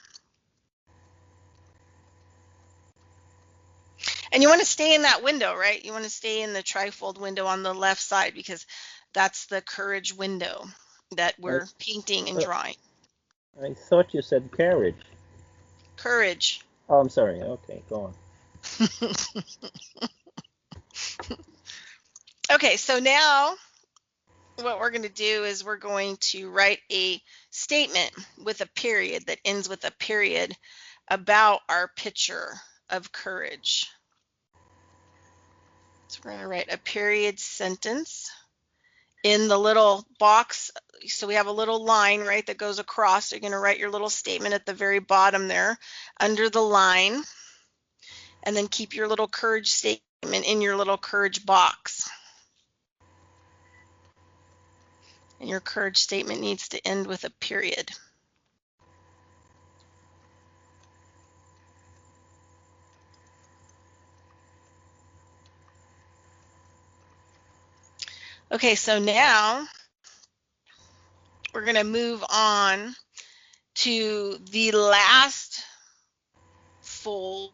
And you want to stay in that window, right? You want to stay in the trifold window on the left side because that's the courage window that we're painting and drawing. I thought you said carriage. Courage. Oh, I'm sorry. Okay, go on. Okay, so now what we're going to do is we're going to write a statement with a period that ends with a period about our picture of courage. So we're going to write a period sentence in the little box. So we have a little line, right, that goes across. So you're going to write your little statement at the very bottom there under the line, and then keep your little courage statement in your little courage box. And your courage statement needs to end with a period. Okay, so now we're going to move on to the last fold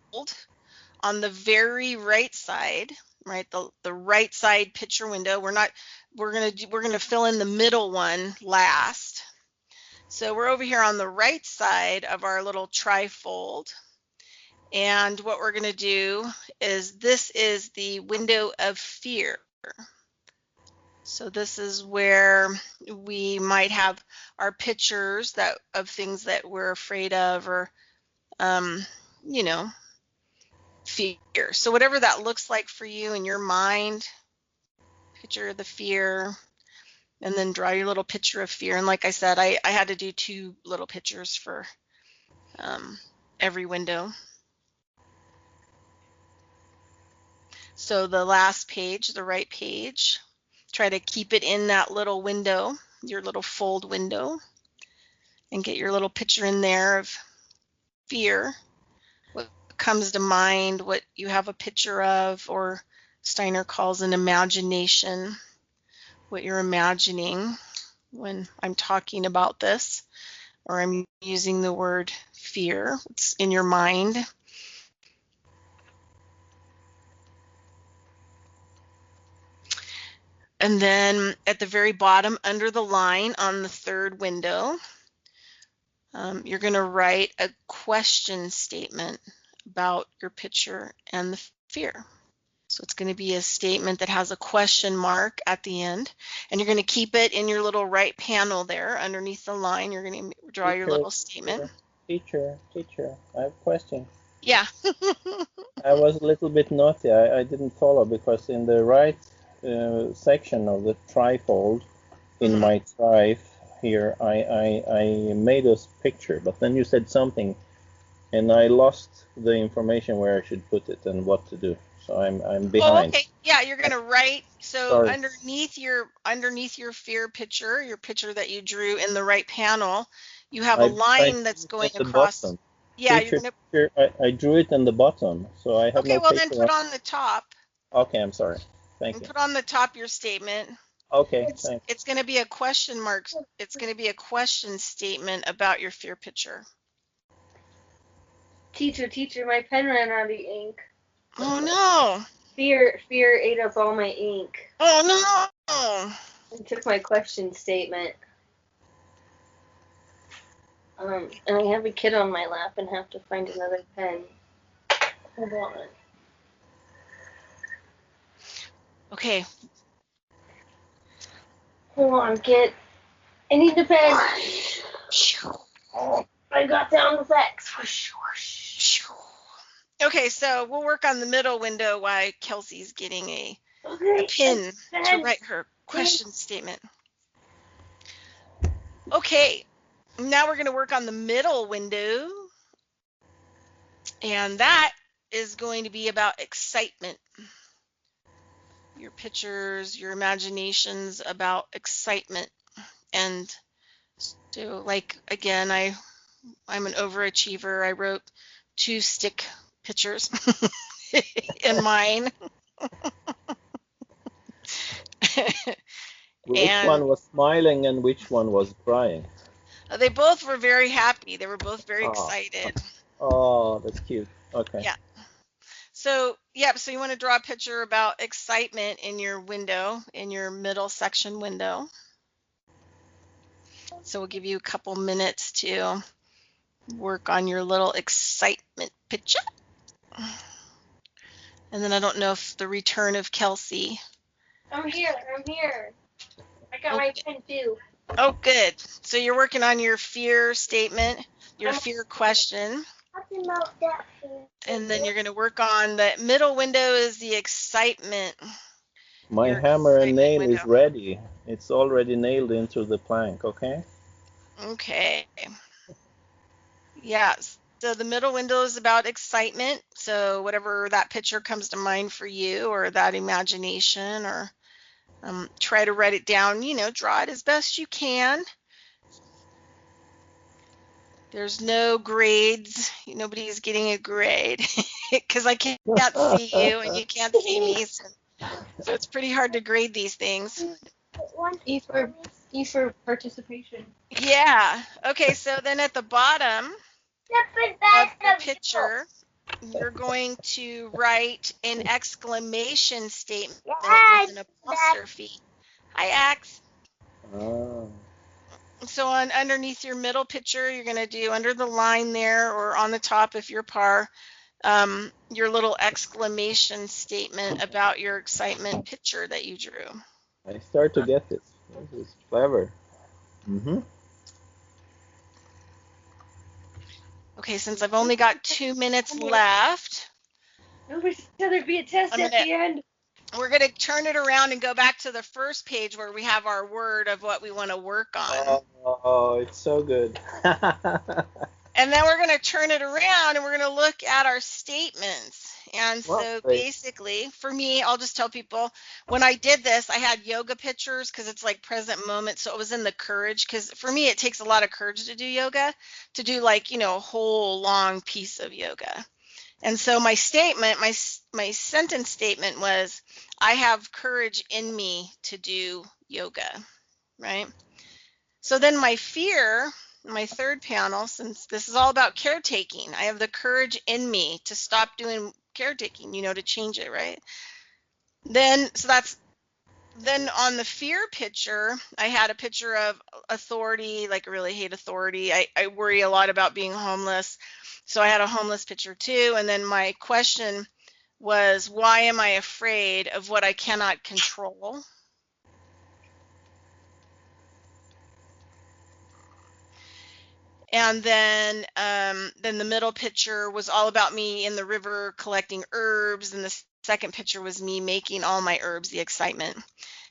on the very right side, right? The right side picture window. We're going to fill in the middle one last. So we're over here on the right side of our little trifold. And what we're going to do is this is the window of fear. So this is where we might have our pictures of things that we're afraid of, or you know, fear. So whatever that looks like for you in your mind, picture the fear, and then draw your little picture of fear. And like I said, I had to do two little pictures for every window. So the last page, the right page, try to keep it in that little window, your little fold window, and get your little picture in there of fear. What comes to mind, what you have a picture of, or Steiner calls an imagination, what you're imagining when I'm talking about this, or I'm using the word fear. It's in your mind. And then at the very bottom, under the line on the third window, you're going to write a question statement about your picture and the fear. So it's going to be a statement that has a question mark at the end, and you're going to keep it in your little right panel there underneath the line. You're going to draw your little statement. Teacher, I have a question. Yeah. I was a little bit naughty. I didn't follow because in the right section of the trifold in my trife here, I made a picture, but then you said something, and I lost the information where I should put it and what to do. So I'm behind. Oh, okay. Yeah, you're gonna write. So Sorry. underneath your fear picture, your picture that you drew in the right panel, you have a line that's going across. Bottom. Yeah, Teacher, I drew it in the bottom, so I have okay, no well paper. then put on the top. Okay, I'm sorry. Thank you. Put on the top your statement. Okay, thanks. It's going to be a question mark. It's going to be a question statement about your fear picture. Teacher, my pen ran out of ink. Oh no. Fear ate up all my ink. Oh no. It took my question statement. And I have a kid on my lap and have to find another pen. Hold on. Okay. Hold on, kid. I need the pen. Oh, I got sound effects. Okay, so we'll work on the middle window while Kelsey's getting a pin to write her question statement. Okay, now we're going to work on the middle window, and that is going to be about excitement. Your pictures, your imaginations about excitement. And so, like, again, I'm an overachiever. I wrote 2 stick pictures in mine. Which one was smiling and which one was crying? They both were very happy. They were both very excited. Oh, that's cute. Okay. Yeah. So, yeah, so you want to draw a picture about excitement in your window, in your middle section window. So we'll give you a couple minutes to work on your little excitement picture. And then I don't know if the return of Kelsey. I'm here. I got my pen too. Oh, good. So you're working on your fear statement, your fear question. And then you're going to work on the middle window is the excitement. My hammer and nail is ready. It's already nailed into the plank, okay? Okay. Yeah. So the middle window is about excitement. So whatever that picture comes to mind for you, or that imagination, or try to write it down, draw it as best you can. There's no grades. Nobody's getting a grade because I can't see you and you can't see me. So it's pretty hard to grade these things. E for participation. Yeah. Okay, so then at the bottom of your picture, you're going to write an exclamation statement with an apostrophe. Hi, Axe. Oh. So underneath your middle picture, you're going to do under the line there, or on the top if you're par, your little exclamation statement about your excitement picture that you drew. I start to get this. This is clever. Okay, since I've only got 2 minutes left. Nobody said there'd be a test at the end. We're going to turn it around and go back to the first page where we have our word of what we want to work on. Oh, it's so good. And then we're going to turn it around and we're going to look at our statements. And so basically, for me, I'll just tell people, when I did this, I had yoga pictures because it's like present moment. So it was in the courage, because for me, it takes a lot of courage to do yoga, to do like, a whole long piece of yoga. And so my statement, my sentence statement was, I have courage in me to do yoga, right? So then my fear, my third panel, since this is all about caretaking, I have the courage in me to stop doing caretaking, to change it, right? Then on the fear picture, I had a picture of authority, like I really hate authority. I worry a lot about being homeless. So I had a homeless picture too. And then my question was, why am I afraid of what I cannot control? And then the middle picture was all about me in the river collecting herbs, and the second picture was me making all my herbs, the excitement.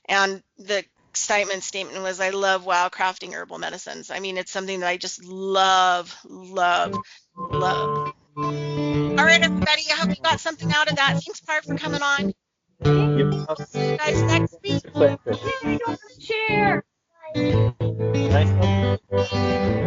And the excitement statement was, I love crafting herbal medicines. I mean, it's something that I just love, love, love. All right, everybody, I hope you got something out of that. Thanks, Par, for coming on. See you guys next week. Pleasure. Yay, I don't want to share. Nice talking to you.